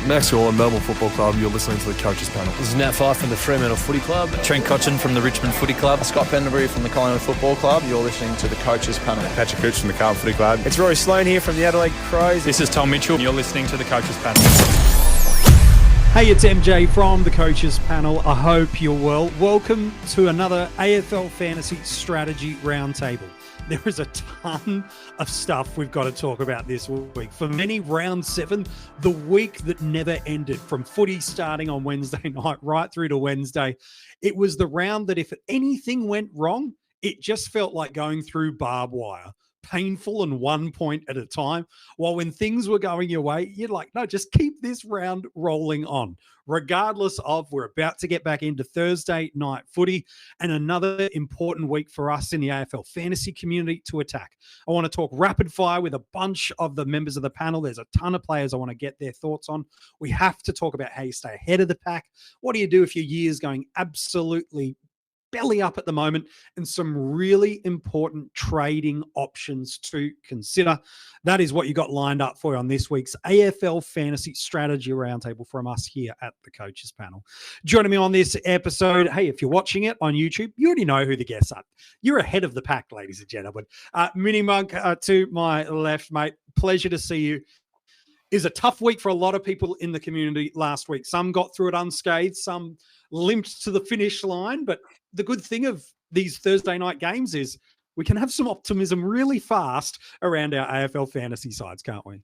Max Gorlin, Melbourne Football Club. You're listening to the Coaches Panel. This is Nat Fyfe from the Fremantle Footy Club. Trent Cotchin from the Richmond Footy Club. Scott Pendlebury from the Collingwood Football Club. You're listening to the Coaches Panel. Patrick Cooch from the Carlton Footy Club. It's Rory Sloane here from the Adelaide Crows. This is Tom Mitchell. You're listening to the Coaches Panel. Hey, it's MJ from the Coaches Panel. I hope you're well. Welcome to another AFL Fantasy Strategy Roundtable. There is a ton of stuff we've got to talk about this week. For many, round 7, the week that never ended, from footy starting on Wednesday night right through to Wednesday. It was the round that if anything went wrong, it just felt like going through barbed wire. Painful and 1 point at a time. While when things were going your way, you're like, no, just keep this round rolling on. Regardless of, we're about to get back into Thursday night footy and another important week for us in the AFL fantasy community to attack. I want to talk rapid fire with a bunch of the members of the panel. There's a ton of players I want to get their thoughts on. We have to talk about how you stay ahead of the pack. What do you do if your year's going absolutely belly up at the moment, and some really important trading options to consider. That is what you got lined up for on this week's AFL Fantasy Strategy Roundtable from us here at the Coaches Panel. Joining me on this episode, hey, if you're watching it on YouTube, you already know who the guests are. You're ahead of the pack, ladies and gentlemen. MiniMonk to my left, mate. Pleasure to see you. Is a tough week for a lot of people in the community last week. Some got through it unscathed, some limped to the finish line. But the good thing of these Thursday night games is we can have some optimism really fast around our AFL fantasy sides, can't we?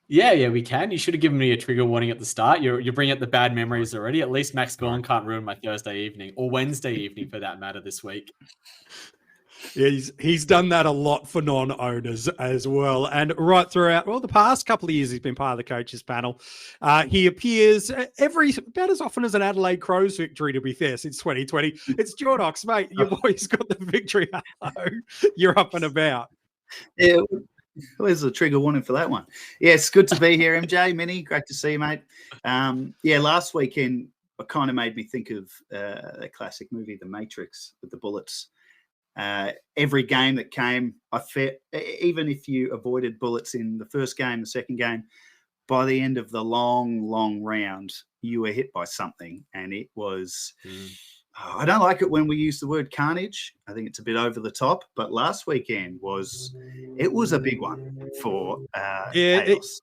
Yeah, we can. You should have given me a trigger warning at the start. You're bringing up the bad memories already. At least Max Gorlin can't ruin my Thursday evening or Wednesday evening for that matter this week. Yeah, he's done that a lot for non-owners as well. And right throughout, well, the past couple of years, he's been part of the Coaches Panel. He appears about as often as an Adelaide Crows victory, to be fair, since 2020. It's Jordox, mate. Your boy's got the victory. Hello. You're up and about. Yeah, where's the trigger warning for that one? Yeah, it's good to be here, MJ. Mini, great to see you, mate. Last weekend, it kind of made me think of the classic movie, The Matrix, with the bullets. Every game that came, even if you avoided bullets in the first game, the second game, by the end of the long round, you were hit by something. And it was, I don't like it when we use the word carnage. I think it's a bit over the top. But last weekend was a big one for chaos.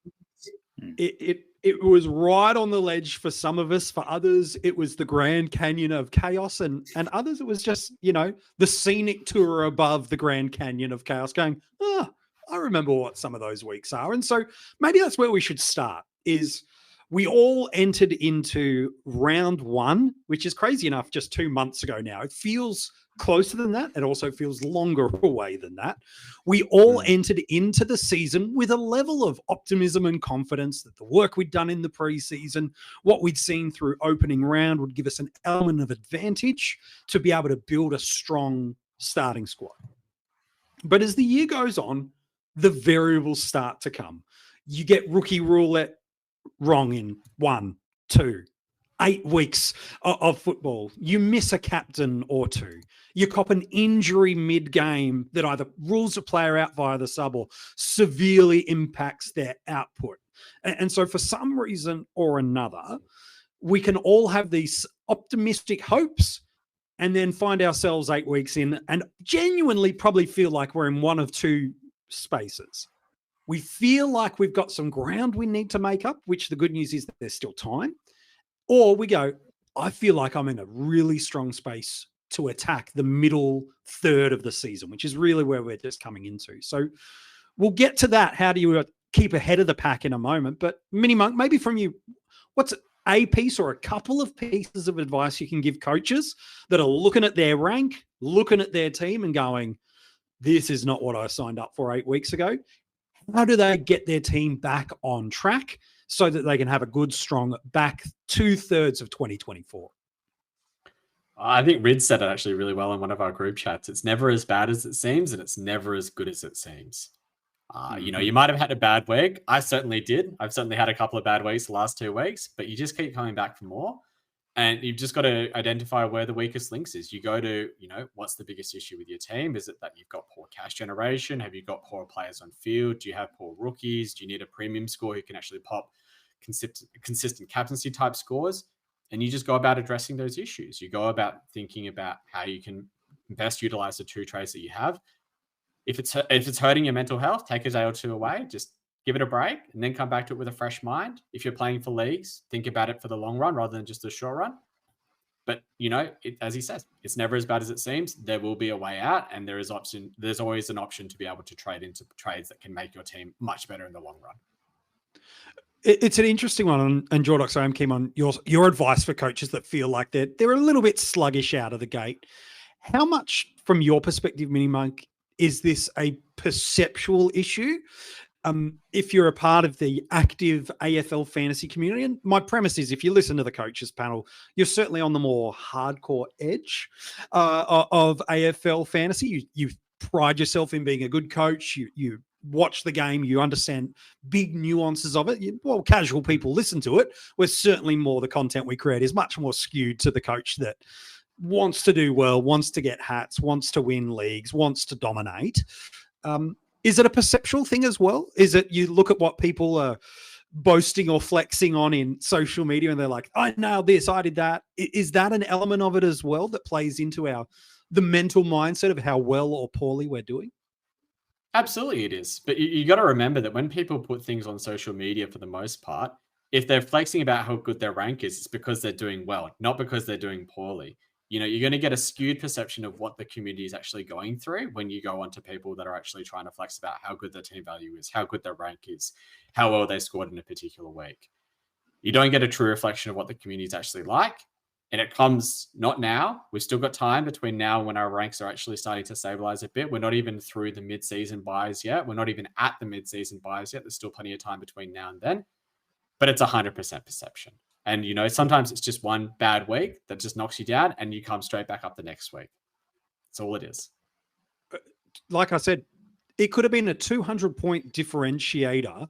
It was right on the ledge for some of us. For others, it was the Grand Canyon of chaos. And others, it was just, the scenic tour above the Grand Canyon of chaos going, I remember what some of those weeks are. And so maybe that's where we should start, is we all entered into round 1, which is crazy enough, just 2 months ago now. It feels closer than that. It also feels longer away than that. We all entered into the season with a level of optimism and confidence that the work we'd done in the preseason, what we'd seen through opening round, would give us an element of advantage to be able to build a strong starting squad. But as the year goes on, the variables start to come. You get rookie roulette wrong in 1, 2, 8 weeks of football. You miss a captain or two. You cop an injury mid-game that either rules a player out via the sub or severely impacts their output. And so for some reason or another, we can all have these optimistic hopes and then find ourselves 8 weeks in and genuinely probably feel like we're in one of two spaces. We feel like we've got some ground we need to make up, which the good news is that there's still time. Or we go, I feel like I'm in a really strong space to attack the middle third of the season, which is really where we're just coming into. So we'll get to that. How do you keep ahead of the pack in a moment? But MiniMonk, maybe from you, what's a piece or a couple of pieces of advice you can give coaches that are looking at their rank, looking at their team and going, this is not what I signed up for 8 weeks ago. How do they get their team back on track so that they can have a good, strong back 2/3 of 2024? I think Rid said it actually really well in one of our group chats. It's never as bad as it seems, and it's never as good as it seems. You might have had a bad week. I certainly did. I've certainly had a couple of bad weeks the last 2 weeks, but you just keep coming back for more. And you've just got to identify where the weakest links is. You go to, what's the biggest issue with your team? Is it that you've got poor cash generation? Have you got poor players on field? Do you have poor rookies? Do you need a premium score who can actually pop consistent captaincy type scores, and you just go about addressing those issues. You go about thinking about how you can best utilize the 2 trades that you have. If it's hurting your mental health, take a day or 2 away, just give it a break, and then come back to it with a fresh mind. If you're playing for leagues, think about it for the long run rather than just the short run. But, as he says, it's never as bad as it seems. There will be a way out, and there's always an option to be able to trade into trades that can make your team much better in the long run. It's an interesting one, and Jordox, I'm keen on your advice for coaches that feel like they're a little bit sluggish out of the gate. How much, from your perspective, MiniMonk, is this a perceptual issue? If you're a part of the active AFL fantasy community, and my premise is if you listen to the coaches panel, you're certainly on the more hardcore edge of AFL fantasy. You pride yourself in being a good coach. You watch the game. You understand big nuances of it. Casual people listen to it. We're certainly more, the content we create is much more skewed to the coach that wants to do well, wants to get hats, wants to win leagues, wants to dominate. Is it a perceptual thing as well? Is it you look at what people are boasting or flexing on in social media and they're like, I nailed this, I did that. Is that an element of it as well that plays into the mental mindset of how well or poorly we're doing? Absolutely it is. But you got to remember that when people put things on social media, for the most part, if they're flexing about how good their rank is, it's because they're doing well, not because they're doing poorly. You're going to get a skewed perception of what the community is actually going through when you go on to people that are actually trying to flex about how good their team value is, how good their rank is, how well they scored in a particular week. You don't get a true reflection of what the community is actually like. And it comes not now. We've still got time between now and when our ranks are actually starting to stabilize a bit. We're not even through the mid-season buys yet. We're not even at the mid-season buys yet. There's still plenty of time between now and then. But it's 100% perception. And, sometimes it's just one bad week that just knocks you down and you come straight back up the next week. That's all it is. Like I said, it could have been a 200-point differentiator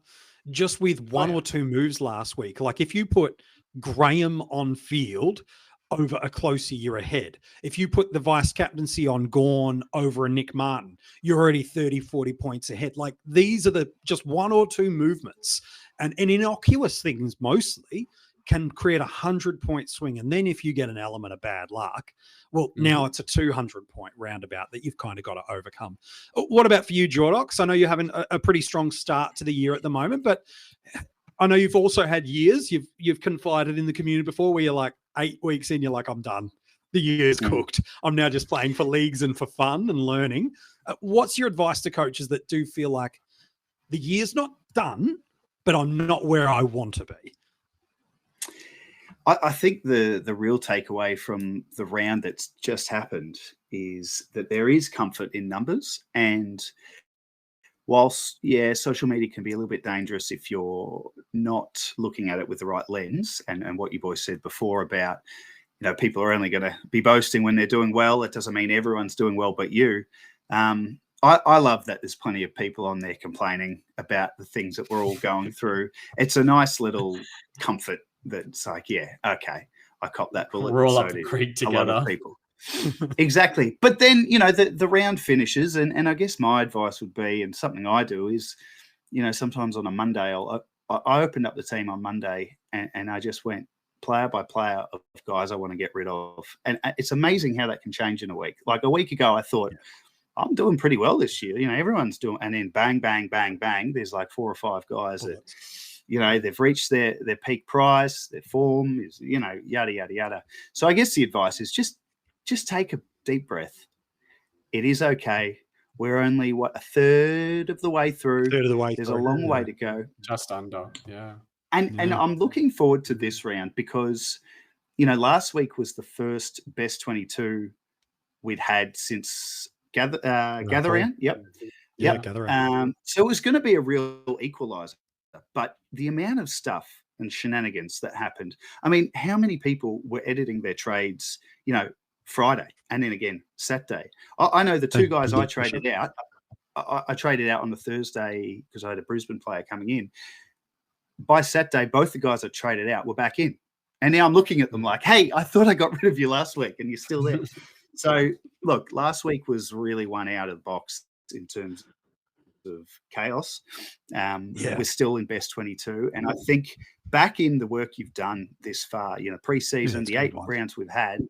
just with one or two moves last week. Like if you put Graham on field over a closer year ahead, if you put the vice captaincy on Gawn over a Nick Martin, you're already 30, 40 points ahead. Like these are just one or two movements and innocuous things mostly can create 100-point swing. And then if you get an element of bad luck, well, now it's a 200-point roundabout that you've kind of got to overcome. What about for you, Jordox? I know you're having a pretty strong start to the year at the moment, but I know you've also had years, you've confided in the community before where you're like 8 weeks in, you're like, I'm done. The year's cooked. I'm now just playing for leagues and for fun and learning. What's your advice to coaches that do feel like the year's not done, but I'm not where I want to be? I think the real takeaway from the round that's just happened is that there is comfort in numbers. And whilst, social media can be a little bit dangerous if you're not looking at it with the right lens, and what you boys said before about, people are only going to be boasting when they're doing well. It doesn't mean everyone's doing well but you. I love that there's plenty of people on there complaining about the things that we're all going through. It's a nice little comfort that's like, okay, I copped that bullet. We're all up the creek together. A lot of people. Exactly. But then, the round finishes, and I guess my advice would be, and something I do is, sometimes on a Monday, I opened up the team on Monday and I just went player by player of guys I want to get rid of. And it's amazing how that can change in a week. Like a week ago, I thought, I'm doing pretty well this year. Everyone's doing, and then bang, bang, bang, bang. There's like 4 or 5 guys that, they've reached their peak price, their form is, yada, yada, yada. So I guess the advice is just take a deep breath. It is okay. We're only, a third of the way through. There's a long way to go. Just under, yeah. And I'm looking forward to this round because, last week was the first best 22 we'd had since Gather Round. Yep. Gather Round. So it was going to be a real equalizer. But the amount of stuff and shenanigans that happened, I mean, how many people were editing their trades, Friday and then again Saturday? I know the 2 guys I traded out, I traded out on the Thursday because I had a Brisbane player coming in. By Saturday, both the guys I traded out were back in. And now I'm looking at them like, hey, I thought I got rid of you last week and you're still there. So, look, last week was really one out of the box in terms of chaos. We're still in best 22. And I think back in the work you've done this far, pre-season, the 8 rounds we've had,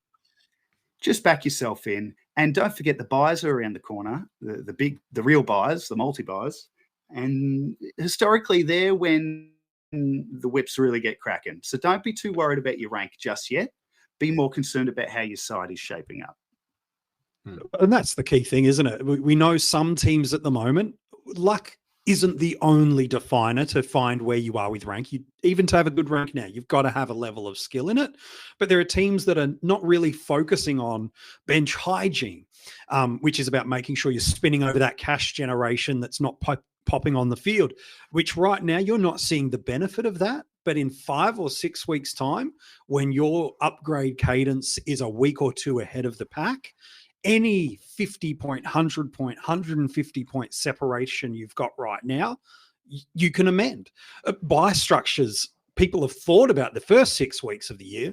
just back yourself in. And don't forget the buys are around the corner, the real buys, the multi-buys. And historically they're when the whips really get cracking. So don't be too worried about your rank just yet. Be more concerned about how your side is shaping up. And that's the key thing, isn't it? We know some teams at the moment, luck isn't the only definer to find where you are with rank. Even to have a good rank now, you've got to have a level of skill in it. But there are teams that are not really focusing on bench hygiene, which is about making sure you're spinning over that cash generation that's not popping on the field, which right now you're not seeing the benefit of that. But in 5 or 6 weeks' time, when your upgrade cadence is a week or two ahead of the pack, any 50-point, 100-point, 150-point separation you've got right now, you can amend. Buy structures, people have thought about the first 6 weeks of the year,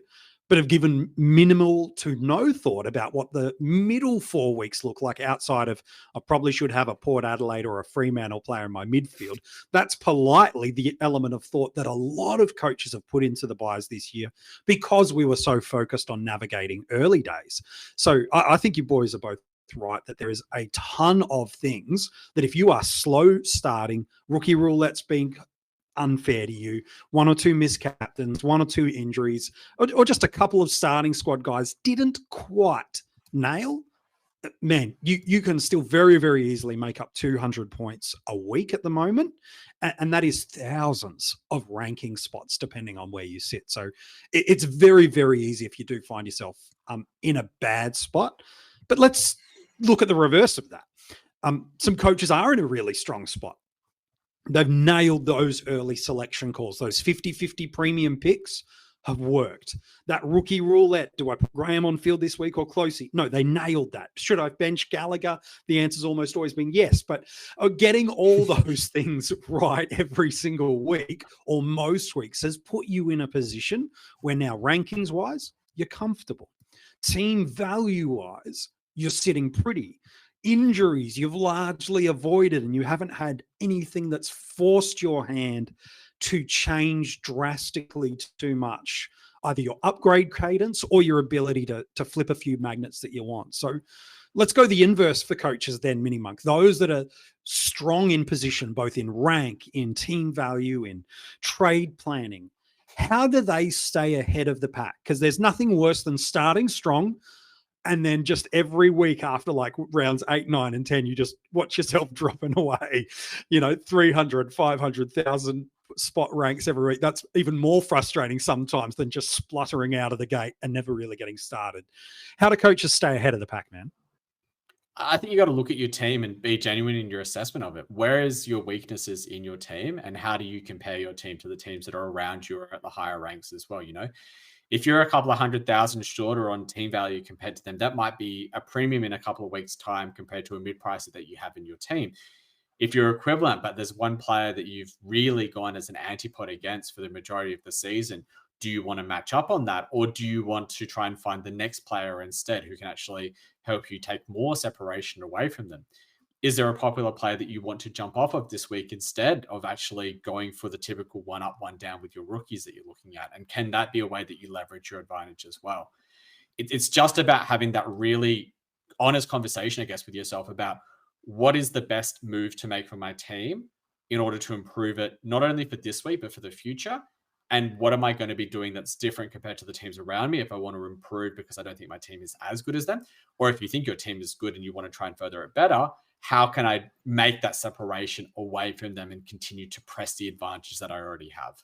but have given minimal to no thought about what the middle 4 weeks look like outside of, I probably should have a Port Adelaide or a Fremantle player in my midfield. That's politely the element of thought that a lot of coaches have put into the buys this year because we were so focused on navigating early days. So I think you boys are both right that there is a ton of things that if you are slow starting, rookie roulette's being unfair to you, 1 or 2 miscaptains, 1 or 2 injuries, or just a couple of starting squad guys didn't quite nail, man, you can still very, very easily make up 200 points a week at the moment. And that is thousands of ranking spots, depending on where you sit. So it's very, very easy if you do find yourself in a bad spot. But let's look at the reverse of that. Some coaches are in a really strong spot. They've nailed those early selection calls. Those 50-50 premium picks have worked. That rookie roulette, do I put Graham on field this week or Closey? No, they nailed that. Should I bench Gallagher? The answer's almost always been yes. But getting all those things right every single week or most weeks has put you in a position where now rankings-wise, you're comfortable. Team value-wise, you're sitting pretty. Injuries you've largely avoided, and you haven't had anything that's forced your hand to change drastically too much, either your upgrade cadence or your ability to flip a few magnets that you want. So let's go the inverse for coaches then, MiniMonk. Those that are strong in position, both in rank, in team value, in trade planning, how do they stay ahead of the pack? Because there's nothing worse than starting strong and then just every week after like rounds 8, 9, and 10, you just watch yourself dropping away, 300, 500,000 spot ranks every week. That's even more frustrating sometimes than just spluttering out of the gate and never really getting started. How do coaches stay ahead of the pack, man? I think you got to look at your team and be genuine in your assessment of it. Where is your weaknesses in your team, and how do you compare your team to the teams that are around you or at the higher ranks as well? If you're a couple of 100,000 shorter on team value compared to them, that might be a premium in a couple of weeks' time compared to a mid-pricer that you have in your team. If you're equivalent, but there's one player that you've really gone as an antipod against for the majority of the season, do you want to match up on that? Or do you want to try and find the next player instead who can actually help you take more separation away from them? Is there a popular player that you want to jump off of this week instead of actually going for the typical 1 up, 1 down with your rookies that you're looking at? And can that be a way that you leverage your advantage as well? It's just about having that really honest conversation, I guess, with yourself about what is the best move to make for my team in order to improve it, not only for this week, but for the future. And what am I going to be doing that's different compared to the teams around me if I want to improve because I don't think my team is as good as them? Or if you think your team is good and you want to try and further it better, how can I make that separation away from them and continue to press the advantages that I already have?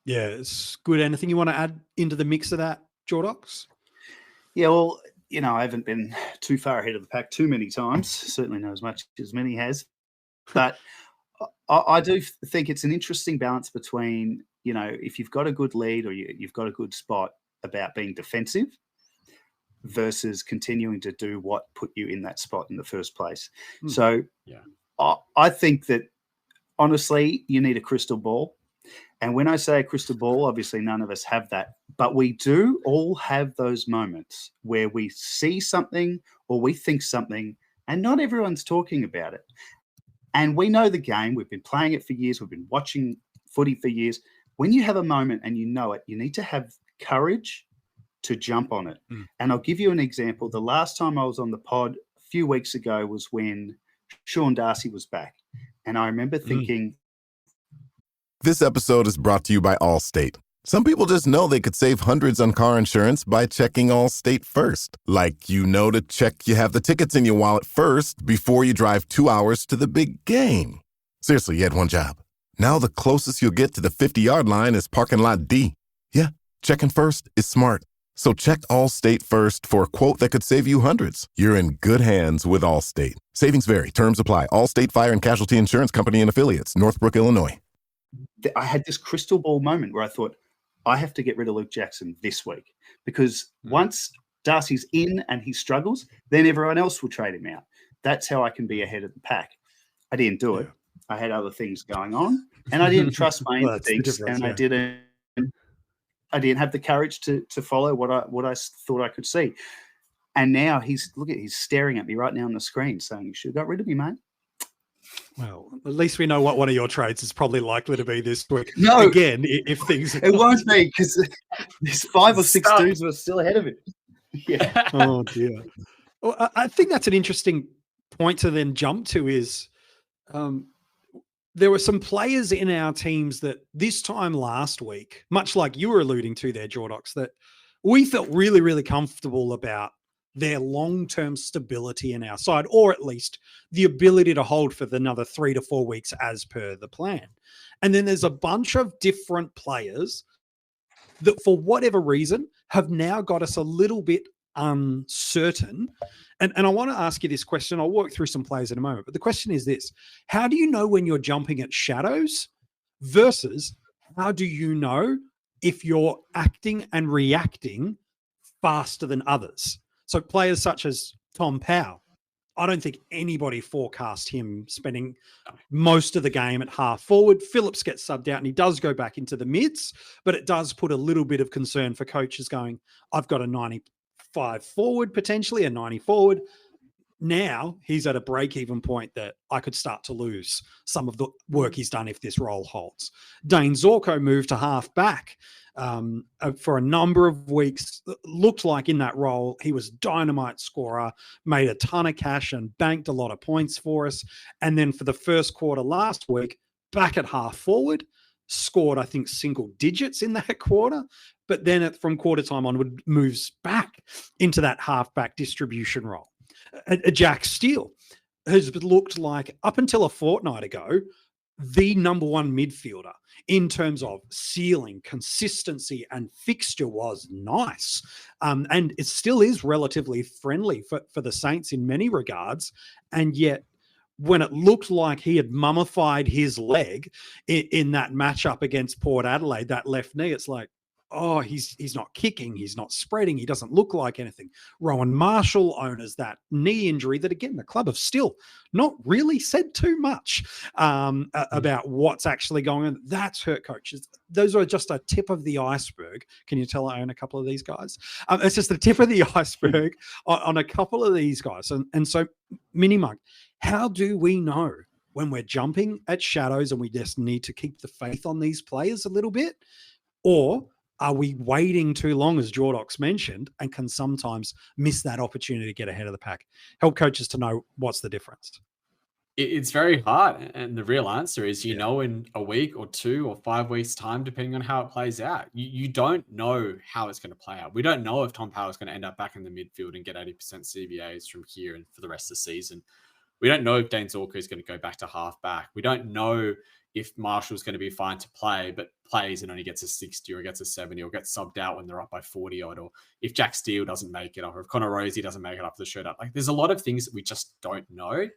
Yeah, it's good. Anything you want to add into the mix of that, Jordox? Yeah, well, I haven't been too far ahead of the pack too many times, certainly not as much as Mini has. But I do think it's an interesting balance between, if you've got a good lead or you've got a good spot about being defensive versus continuing to do what put you in that spot in the first place. So yeah, I think that, honestly, you need a crystal ball. And when I say a crystal ball, obviously none of us have that. But we do all have those moments where we see something or we think something and not everyone's talking about it. And we know the game. We've been playing it for years. We've been watching footy for years. When you have a moment and you know it, you need to have courage to jump on it. And I'll give you an example. The last time I was on the pod a few weeks ago was when Sean Darcy was back. And I remember thinking... This episode is brought to you by Allstate. Some people just know they could save hundreds on car insurance by checking Allstate first. Like, to check you have the tickets in your wallet first before you drive 2 hours to the big game. Seriously, you had one job. Now the closest you'll get to the 50-yard line is parking lot D. Yeah, checking first is smart. So check Allstate first for a quote that could save you hundreds. You're in good hands with Allstate. Savings vary. Terms apply. Allstate Fire and Casualty Insurance Company and Affiliates. Northbrook, Illinois. I had this crystal ball moment where I thought, I have to get rid of Luke Jackson this week, because once Darcy's in and he struggles, then everyone else will trade him out. That's how I can be ahead of the pack. I didn't do it. I had other things going on, and I didn't trust my instincts, and I didn't have the courage to follow what I thought I could see. And now he's staring at me right now on the screen saying, "You should have got rid of me, mate." Well, at least we know what one of your trades is probably likely to be this week. No, again, if things it won't be, because there's 5 or 6 dudes who are still ahead of it. Yeah. Oh dear. Well, I think that's an interesting point to then jump to is there were some players in our teams that this time last week, much like you were alluding to there, Jordox, that we felt really, really comfortable about their long-term stability in our side, or at least the ability to hold for another 3 to 4 weeks as per the plan. And then there's a bunch of different players that for whatever reason have now got us a little bit uncertain. And I want to ask you this question. I'll work through some players in a moment, but the question is this: how do you know when you're jumping at shadows versus how do you know if you're acting and reacting faster than others? So players such as Tom Powell, I don't think anybody forecast him spending most of the game at half forward. Phillips gets subbed out and he does go back into the mids, but it does put a little bit of concern for coaches going, I've got a 95 forward, potentially a 90 forward. Now he's at a break-even point that I could start to lose some of the work he's done if this role holds. Dane Zorko moved to half back for a number of weeks. Looked like in that role, he was dynamite scorer, made a ton of cash and banked a lot of points for us. And then for the first quarter last week, back at half forward, scored, I think, single digits in that quarter. But then from quarter time onward, moves back into that half-back distribution role. Jack Steele has looked like, up until a fortnight ago, the number one midfielder in terms of ceiling, consistency, and fixture was nice. And it still is relatively friendly for the Saints in many regards. And yet, when it looked like he had mummified his leg in that matchup against Port Adelaide, that left knee, it's like, oh, he's not kicking, he's not spreading, he doesn't look like anything. Rowan Marshall owners that knee injury that, again, the club have still not really said too much about what's actually going on. That's hurt coaches. Those are just a tip of the iceberg. Can you tell I own a couple of these guys? It's just the tip of the iceberg on a couple of these guys. And so, MiniMonk, how do we know when we're jumping at shadows and we just need to keep the faith on these players a little bit? Or are we waiting too long, as Jordox mentioned, and can sometimes miss that opportunity to get ahead of the pack? Help coaches to know what's the difference. It's very hard. And the real answer is, you know, in a week or 2 or 5 weeks' time, depending on how it plays out, you don't know how it's going to play out. We don't know if Tom Powell is going to end up back in the midfield and get 80% CBAs from here and for the rest of the season. We don't know if Dane Zorko is going to go back to half back. We don't know if Marshall's going to be fine to play, but plays and only gets a 60 or gets a 70 or gets subbed out when they're up by 40 odd, or if Jack Steele doesn't make it up, or if Connor Rosie doesn't make it up for the shirt up. Like, there's a lot of things that we just don't know.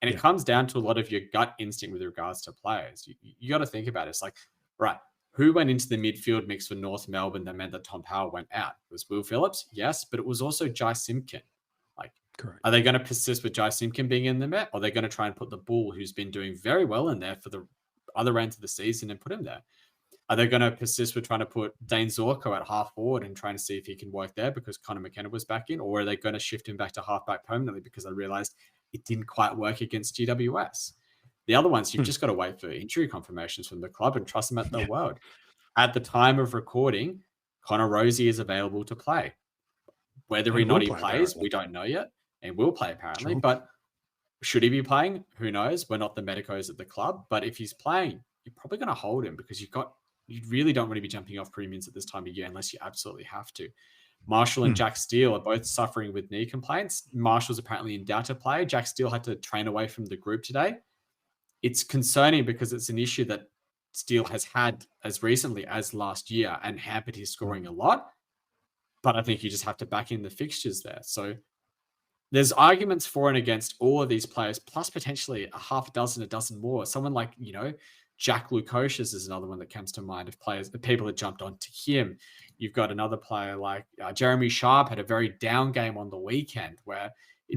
And it comes down to a lot of your gut instinct with regards to players. You got to think about it. It's like, right, who went into the midfield mix for North Melbourne that meant that Tom Powell went out? It was Will Phillips? Yes, but it was also Jai Simpkin. Like, correct. Are they going to persist with Jai Simpkin being in the Met? Or are they going to try and put the Bull, who's been doing very well in there for the other end of the season, and put him there? Are they going to persist with trying to put Dane Zorko at half forward and trying to see if he can work there because Connor McKenna was back in? Or are they going to shift him back to half back permanently because they realized it didn't quite work against GWS? The other ones, you've just got to wait for injury confirmations from the club and trust them at their word. At the time of recording, Connor Rosie is available to play. Whether or not he plays, we don't know yet, and will play apparently. Sure. But should he be playing? Who knows? We're not the medicos at the club. But if he's playing, you're probably going to hold him because you really don't want to be jumping off premiums at this time of year unless you absolutely have to. Marshall and Jack Steele are both suffering with knee complaints. Marshall's apparently in doubt to play. Jack Steele had to train away from the group today. It's concerning because it's an issue that Steele has had as recently as last year and hampered his scoring a lot. But I think you just have to back in the fixtures there. So there's arguments for and against all of these players, plus potentially a dozen more. Someone like, Jack Lukosius is another one that comes to mind of people that jumped onto him. You've got another player like Jeremy Sharp had a very down game on the weekend where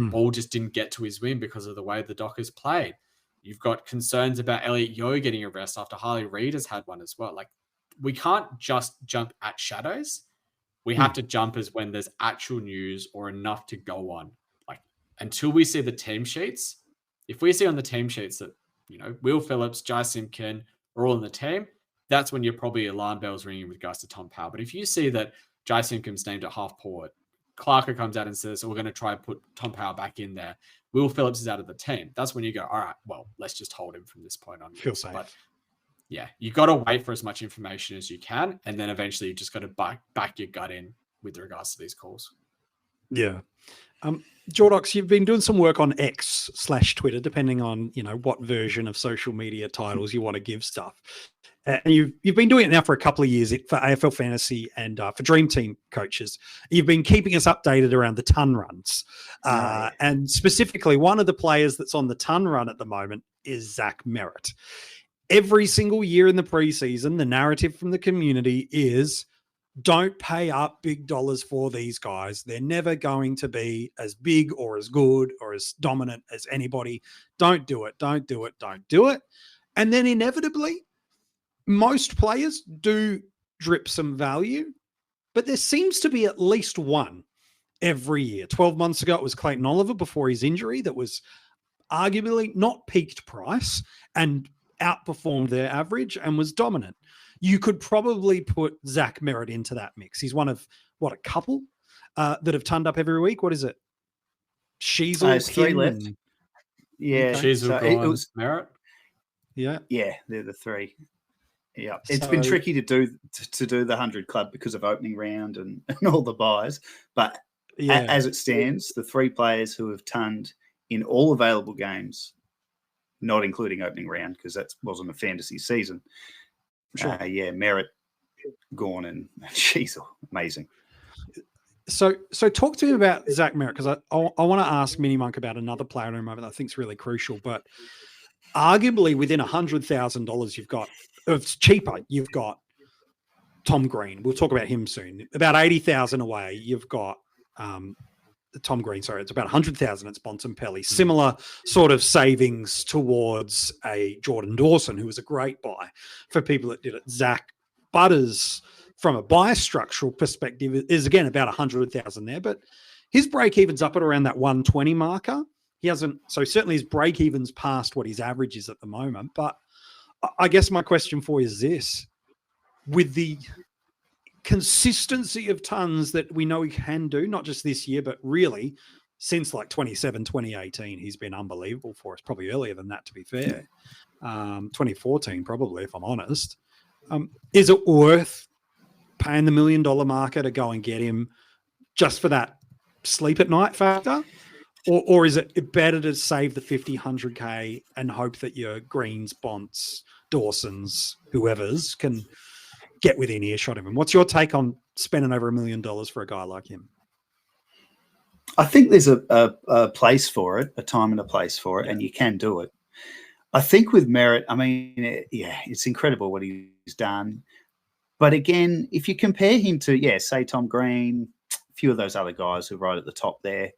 ball just didn't get to his win because of the way the Dockers played. You've got concerns about Elliot Yeo getting a rest after Harley Reid has had one as well. Like, we can't just jump at shadows. We have to jump as when there's actual news or enough to go on. Like, until we see the team sheets, if we see on the team sheets that, Will Phillips, Jai Simpkin are all in the team, that's when you're probably alarm bells ringing with regards to Tom Powell. But if you see that Jai Simpkin's named at half forward, Clarker comes out and says, we're going to try and put Tom Powell back in there, Will Phillips is out of the team, that's when you go, all right, well, let's just hold him from this point on. Feel safe. But yeah, you got to wait for as much information as you can. And then eventually you just got to back your gut in with regards to these calls. Yeah. Jordox, you've been doing some work on X/Twitter, depending on, what version of social media titles you want to give stuff. And you've been doing it now for a couple of years for AFL Fantasy and for Dream Team coaches. You've been keeping us updated around the ton runs. And specifically, one of the players that's on the ton run at the moment is Zach Merritt. Every single year in the preseason, the narrative from the community is, don't pay up big dollars for these guys. They're never going to be as big or as good or as dominant as anybody. Don't do it. Don't do it. Don't do it. And then inevitably, most players do drip some value, but there seems to be at least one every year. 12 months ago, it was Clayton Oliver before his injury that was arguably not peaked price and outperformed their average and was dominant. You could probably put Zach Merritt into that mix. He's one of, a couple that have turned up every week. What is it? Sheasel, three left. Yeah. Sheasel, so Merritt. Yeah. Yeah, they're the three. Yeah. It's been tricky to do the 100 club because of opening round and all the buys. But as it stands, the three players who have turned in all available games, not including opening round because that wasn't a fantasy season, sure. Merritt, Gawn, and Sheasel. Amazing. So talk to me about Zach Merritt, because I want to ask MiniMonk about another player in a moment that I think is really crucial. But arguably within $100,000 you've got, it's cheaper, you've got Tom Green. We'll talk about him soon. About 80,000 away, you've got Tom Green. Sorry, it's about 100,000 at Bontempelli. Similar sort of savings towards a Jordan Dawson, who was a great buy for people that did it. Zach Butters, from a buy structural perspective, is again about 100,000 there, but his break even's up at around that 120 marker. He hasn't, so certainly his break even's past what his average is at the moment. But I guess my question for you is this: with the consistency of tons that we know he can do, not just this year, but really since like 2018, he's been unbelievable for us. Probably earlier than that, to be fair. 2014, probably, if I'm honest. Is it worth paying the $1 million marker to go and get him just for that sleep at night factor? Or is it better to save the 50, 100K and hope that your Greens, Bonts, Dawsons, whoever's can get within earshot of him? What's your take on spending over $1 million for a guy like him? I think there's a place for it, a time and a place for it, and you can do it. I think with Merritt, I mean, it's incredible what he's done. But again, if you compare him to, say Tom Green, a few of those other guys who are right at the top there,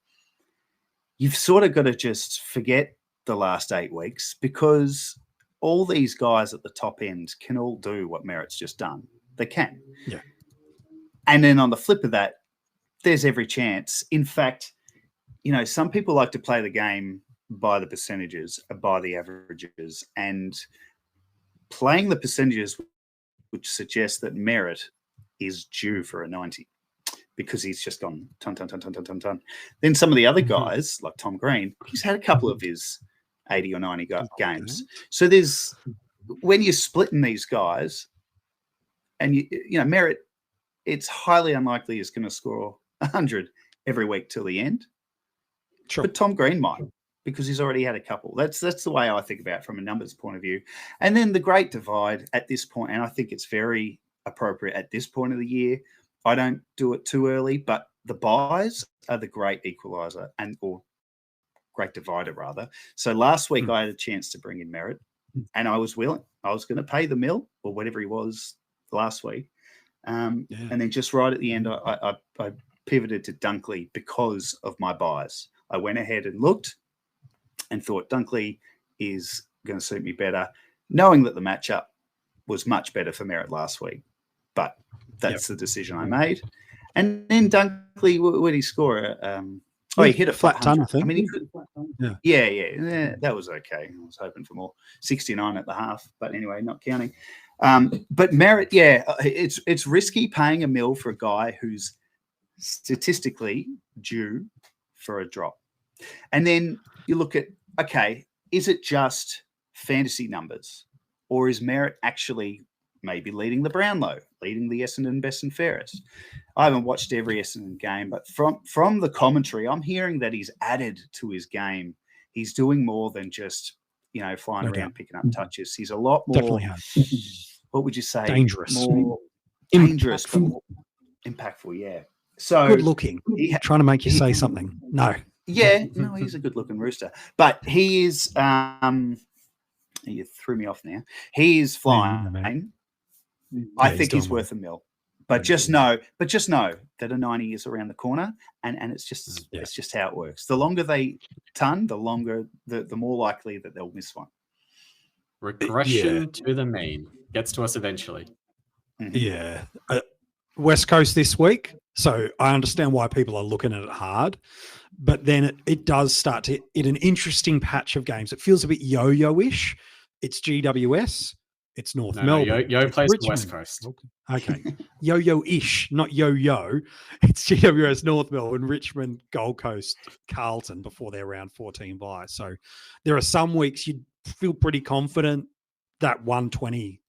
you've sort of got to just forget the last 8 weeks, because all these guys at the top end can all do what Merritt's just done. They can. Yeah. And then on the flip of that, there's every chance. In fact, some people like to play the game by the percentages, by the averages, and playing the percentages, which suggests that Merritt is due for a 90 because he's just gone ton. Then some of the other guys, like Tom Green, he's had a couple of his 80 or 90 games. So there's, when you're splitting these guys, and you know Merritt, it's highly unlikely he's going to score 100 every week till the end. Sure. But Tom Green might, because he's already had a couple. That's the way I think about it from a numbers point of view. And then the great divide at this point, and I think it's very appropriate at this point of the year. I don't do it too early, but the buys are the great equalizer or great divider rather. So last week I had a chance to bring in Merritt, and I was willing. I was going to pay the mill or whatever he was last week. And then just right at the end, I pivoted to Dunkley because of my buys. I went ahead and looked and thought Dunkley is going to suit me better, knowing that the matchup was much better for Merritt last week. But that's the decision I made. And then Dunkley, what did he score? He hit a flat ton, I think. I mean, he could. Yeah, that was okay. I was hoping for more. 69 at the half, but anyway, not counting. But Merritt, it's risky paying a mill for a guy who's statistically due for a drop. And then you look at, okay, is it just fantasy numbers, or is Merritt actually maybe leading the Brownlow, leading the Essendon Best and Fairest? I haven't watched every Essendon game, but from the commentary, I'm hearing that he's added to his game. He's doing more than just, flying around picking up touches. He's a lot more, what would you say? Dangerous. More dangerous, but more impactful, yeah. So good looking. Trying to make you say something. No. Yeah, no, he's a good looking rooster. But he is, you threw me off now. He is flying. I think he's worth a mill. But just know that a 90 is around the corner, and it's just how it works. The longer they ton, the more likely that they'll miss one. Regression to the mean gets to us eventually. Yeah. West Coast this week, so I understand why people are looking at it hard, but then it does start to hit an interesting patch of games. It feels a bit yo-yo-ish. It's GWS. It's North Melbourne. Yo plays the West Coast. Okay. Yo-yo-ish, not yo-yo. It's GWS, North Melbourne, Richmond, Gold Coast, Carlton before their round 14 bye. So there are some weeks you feel pretty confident that 120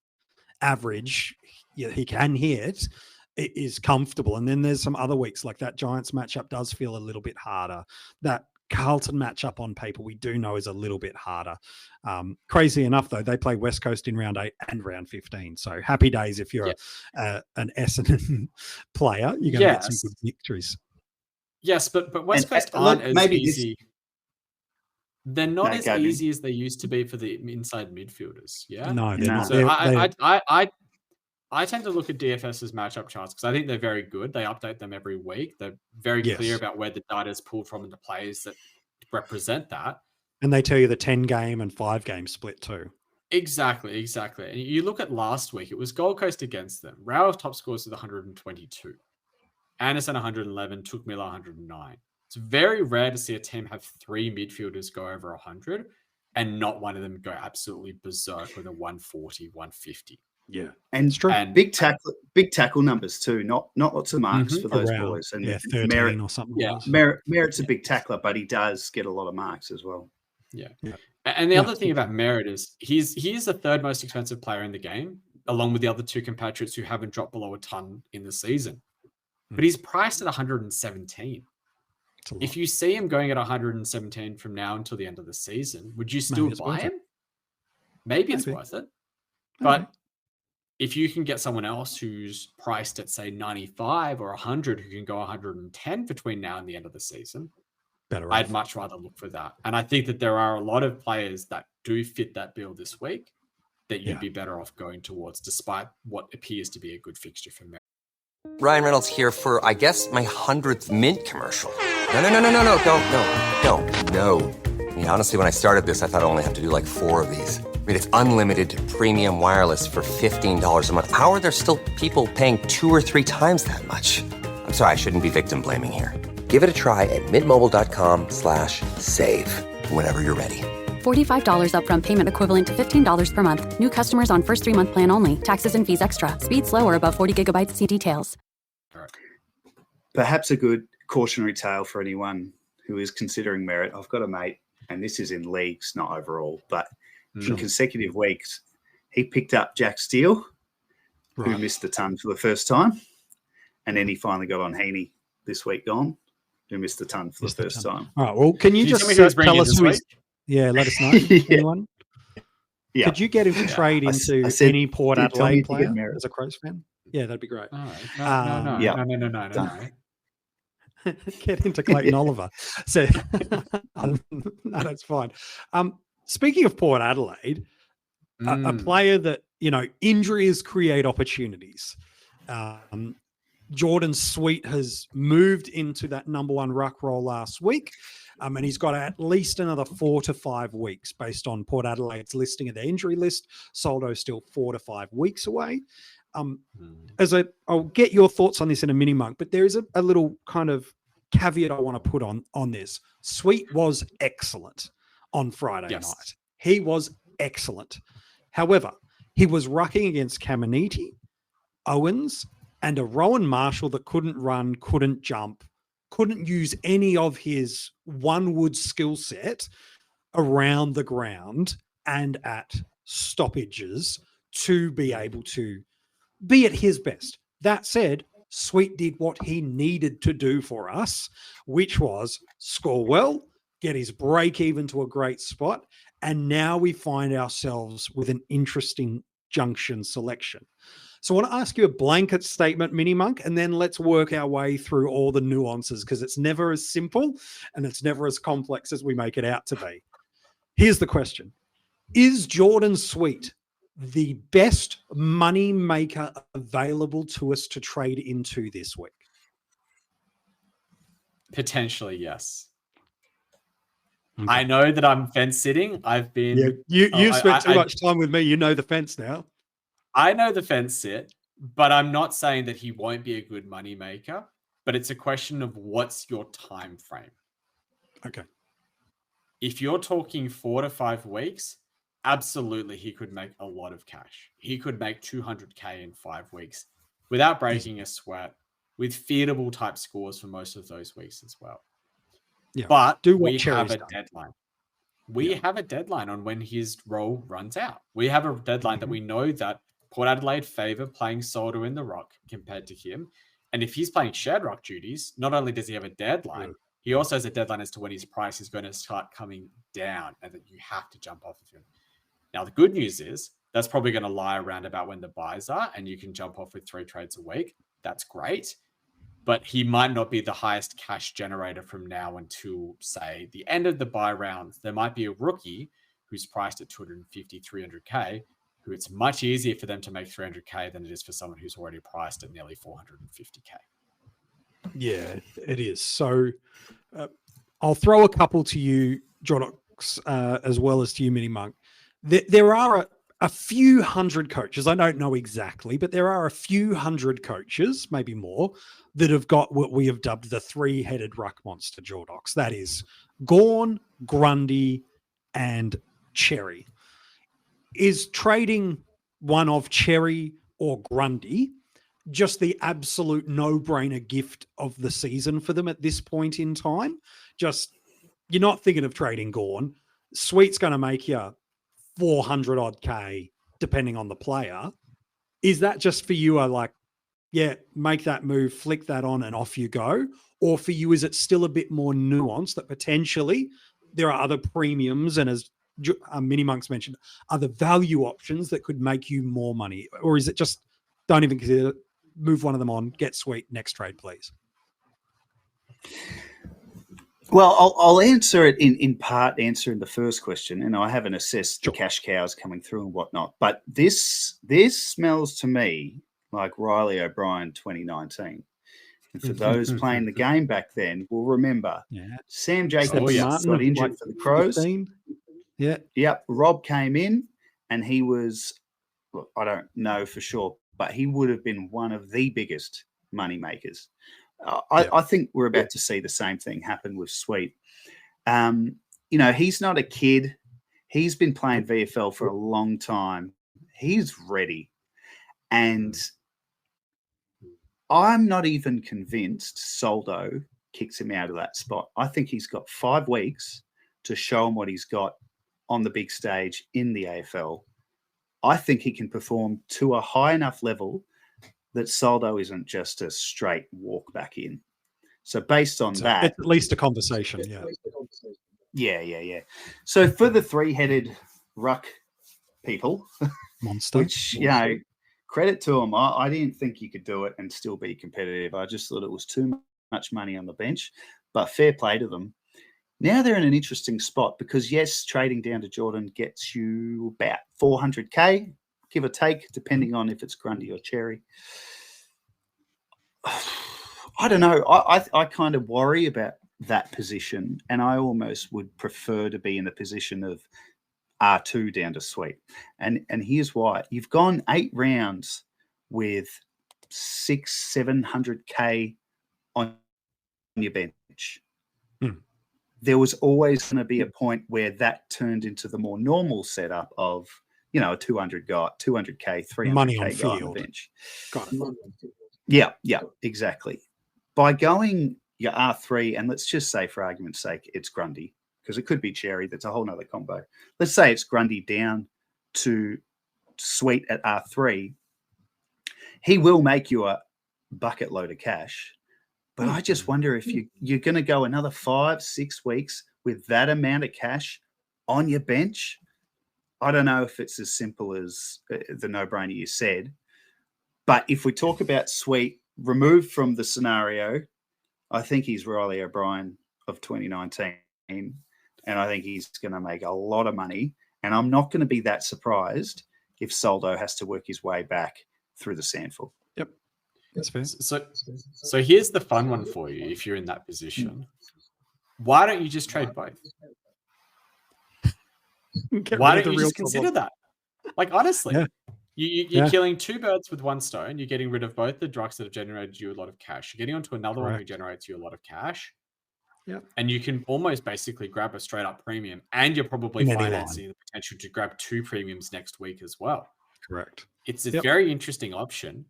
average he can hit. It is comfortable. And then there's some other weeks like that Giants matchup does feel a little bit harder. That Carlton matchup on paper we do know is a little bit harder. Crazy enough, though, they play West Coast in round 8 and round 15. So happy days if you're an Essendon player. You're going to get some good victories. Yes, but West Coast aren't as easy. They're not as easy as they used to be for the inside midfielders. Yeah? No, they're not. So I tend to look at DFS's matchup charts because I think they're very good. They update them every week. They're very clear about where the data is pulled from and the players that represent that. And they tell you the 10-game and 5-game split too. Exactly. And you look at last week, it was Gold Coast against them. Rao top scores with 122. Anderson 111, Took Miller 109. It's very rare to see a team have 3 midfielders go over 100 and not one of them go absolutely berserk with a 140, 150. Yeah, and big tackle numbers too. Not lots of marks for those boys. And 13 Merritt, or something. Yeah, Merritt's a big tackler, but he does get a lot of marks as well. Yeah. And the other thing about Merritt is he is the third most expensive player in the game, along with the other 2 compatriots who haven't dropped below a ton in the season. But he's priced at 117. If you see him going at 117 from now until the end of the season, would you still buy him? Maybe it's worth it. But if you can get someone else who's priced at, say, 95 or 100 who can go 110 between now and the end of the season, I'd much rather look for that. And I think that there are a lot of players that do fit that bill this week that you'd be better off going towards, despite what appears to be a good fixture for me. Ryan Reynolds here for, I guess, my 100th Mint commercial. No, don't. I mean, honestly, when I started this, I thought I only have to do like 4 of these. I mean, it's unlimited premium wireless for $15 a month. How are there still people paying 2 or 3 times that much? I'm sorry, I shouldn't be victim blaming here. Give it a try at mintmobile.com/save. whenever you're ready. $45 upfront payment equivalent to $15 per month. New customers on first 3-month plan only. Taxes and fees extra. Speed slower above 40 gigabytes. See details. Perhaps a good cautionary tale for anyone who is considering merit. I've got a mate, and this is in leagues, not overall, but in consecutive weeks, he picked up Jack Steele, who missed the ton for the first time, and then he finally got on Heaney this week gone, who missed the ton for the first time. All right, well, can you just tell us who yeah, let us know. Anyone? Yeah. Could you get him to trade into any Port Adelaide player as a Crows fan? Yeah, that'd be great. No. Get into Clayton Oliver. So no, that's fine. Speaking of Port Adelaide, a player that, injuries create opportunities. Jordon Sweet has moved into that number 1 ruck role last week. And he's got at least another 4 to 5 weeks based on Port Adelaide's listing of their injury list. Soldo's still 4 to 5 weeks away. I'll get your thoughts on this in a mini monk, but there is a little kind of caveat I want to put on this. Sweet was excellent on Friday night. He was excellent. However, he was rucking against Caminiti, Owens, and a Rowan Marshall that couldn't run, couldn't jump, couldn't use any of his one-wood skill set around the ground and at stoppages to be able to be at his best. That said, Sweet did what he needed to do for us, which was score well, get his break even to a great spot, and now we find ourselves with an interesting junction selection. So I want to ask you a blanket statement, Mini Monk, and then let's work our way through all the nuances because it's never as simple and it's never as complex as we make it out to be. Here's the question. Is Jordon Sweet the best money maker available to us to trade into this week? Potentially, yes. Okay. I know that I'm fence sitting. I've been... You've spent too much time with me. You know the fence now. I know the fence sit, but I'm not saying that he won't be a good money maker, but it's a question of what's your time frame. Okay. If you're talking 4 to 5 weeks, absolutely he could make a lot of cash. He could make 200K in 5 weeks without breaking a sweat, with feedable type scores for most of those weeks as well. Yeah. But we have a deadline. We have a deadline on when his role runs out. We have a deadline that we know that Port Adelaide favour playing Soldo in the ruck compared to him. And if he's playing shared ruck duties, not only does he have a deadline, he also has a deadline as to when his price is going to start coming down and that you have to jump off of him. Now, the good news is that's probably going to lie around about when the buys are and you can jump off with 3 trades a week. That's great. But he might not be the highest cash generator from now until, say, the end of the buy round. There might be a rookie who's priced at 250, 300K, who it's much easier for them to make 300K than it is for someone who's already priced at nearly 450K. Yeah, it is. So I'll throw a couple to you, Jordox, as well as to you, Mini Monk. There are a few hundred coaches, I don't know exactly, but there are a few hundred coaches, maybe more, that have got what we have dubbed the 3-headed ruck monster, Jordox. That is Gawn, Grundy, and Cherry. Is trading one of Cherry or Grundy just the absolute no-brainer gift of the season for them at this point in time? Just, you're not thinking of trading Gawn. Sweet's going to make you 400 odd K, depending on the player. Is that just for you? Make that move, flick that on and off you go. Or for you, is it still a bit more nuanced that potentially there are other premiums and, as Mini Monks mentioned, other value options that could make you more money? Or is it just don't even consider, move one of them on, get Sweet, next trade, please? Well, I'll answer it in part, answering the first question, and I haven't assessed the cash cows coming through and whatnot. But this smells to me like Riley O'Brien 2019. And for those playing the game back then, will remember Sam Jacobs got injured for the Crows. 15. Yeah. Yep. Rob came in and he was, look, I don't know for sure, but he would have been one of the biggest money makers. I think we're about to see the same thing happen with Sweet. he's not a kid. He's been playing VFL for a long time. He's ready. And I'm not even convinced Soldo kicks him out of that spot. I think he's got 5 weeks to show him what he's got on the big stage in the AFL. I think he can perform to a high enough level that Soldo isn't just a straight walk back in. So based on that... It's at least a conversation, yeah. Yeah. So for the 3-headed ruck people... Monster. Which, credit to them. I didn't think you could do it and still be competitive. I just thought it was too much money on the bench, but fair play to them. Now they're in an interesting spot because, yes, trading down to Jordon gets you about 400K, give or take, depending on if it's Grundy or Cherry. I don't know. I kind of worry about that position, and I almost would prefer to be in the position of R2 down to Sweet. And here's why. You've gone 8 rounds with 600-700K on your bench. There was always going to be a point where that turned into the more normal setup of, a 200K, 300K money on guy field. on the bench. Got it. Yeah, exactly. By going your R3, and let's just say for argument's sake, it's Grundy, because it could be Cherry. That's a whole nother combo. Let's say it's Grundy down to Sweet at R3. He will make you a bucket load of cash. But I just wonder if you're going to go another 5-6 weeks with that amount of cash on your bench. I don't know if it's as simple as the no-brainer you said. But if we talk about Sweet, removed from the scenario, I think he's Riley O'Brien of 2019. And I think he's going to make a lot of money. And I'm not going to be that surprised if Soldo has to work his way back through the sandful. Yep. That's fair. So here's the fun one for you if you're in that position. Why don't you just trade both? Why don't you just consider that? Like, honestly, you're killing 2 birds with 1 stone. You're getting rid of both the drugs that have generated you a lot of cash. You're getting onto another one who generates you a lot of cash. Yeah. And you can almost basically grab a straight up premium, and you're probably financing the potential to grab 2 premiums next week as well. Correct. It's a very interesting option.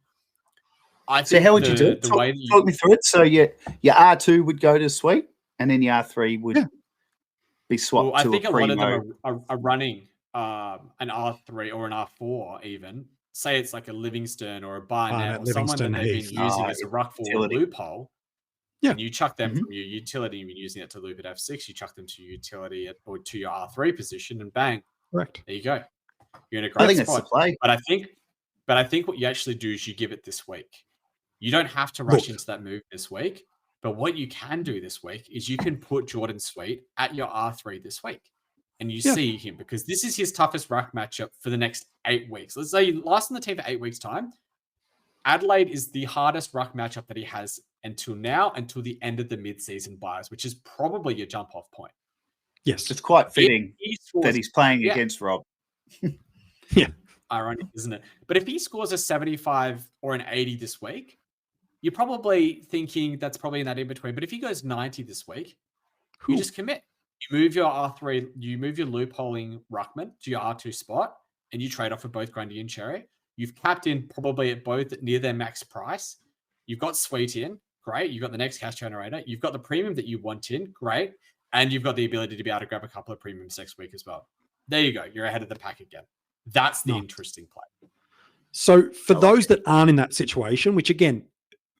So how would you do it? Talk me through it. So your R2 would go to Sweet, and then your R3 would be swapped to a primo. I think a lot of them are running an R3 or an R4 even. Say it's like a Livingston or a Barnett or someone that they've been using as a ruck forward loophole. Yeah. And you chuck them from your utility, you've been using it to loop at F6, you chuck them to your utility or to your R3 position, and bang. Correct. There you go. You're in a great spot. It's the play. But I think what you actually do is you give it this week. You don't have to rush into that move this week. But what you can do this week is you can put Jordon Sweet at your R3 this week. And you see him, because this is his toughest ruck matchup for the next 8 weeks. Let's say you last on the team for 8 weeks' time. Adelaide is the hardest ruck matchup that he has until now, until the end of the mid-season buys, which is probably your jump-off point. Yes. It's quite fitting that he's playing against Rob. Yeah. Ironic, isn't it? But if he scores a 75 or an 80 this week, you're probably thinking that's probably in that in-between. But if he goes 90 this week, you just commit. You move your R3, you move your loopholing ruckman to your R2 spot, and you trade off for both Grundy and Cherry. You've capped in probably at both near their max price. You've got Sweet in, great. You've got the next cash generator. You've got the premium that you want in, great. And you've got the ability to be able to grab a couple of premiums next week as well. There you go. You're ahead of the pack again. That's the interesting play. So for those that aren't in that situation, which again,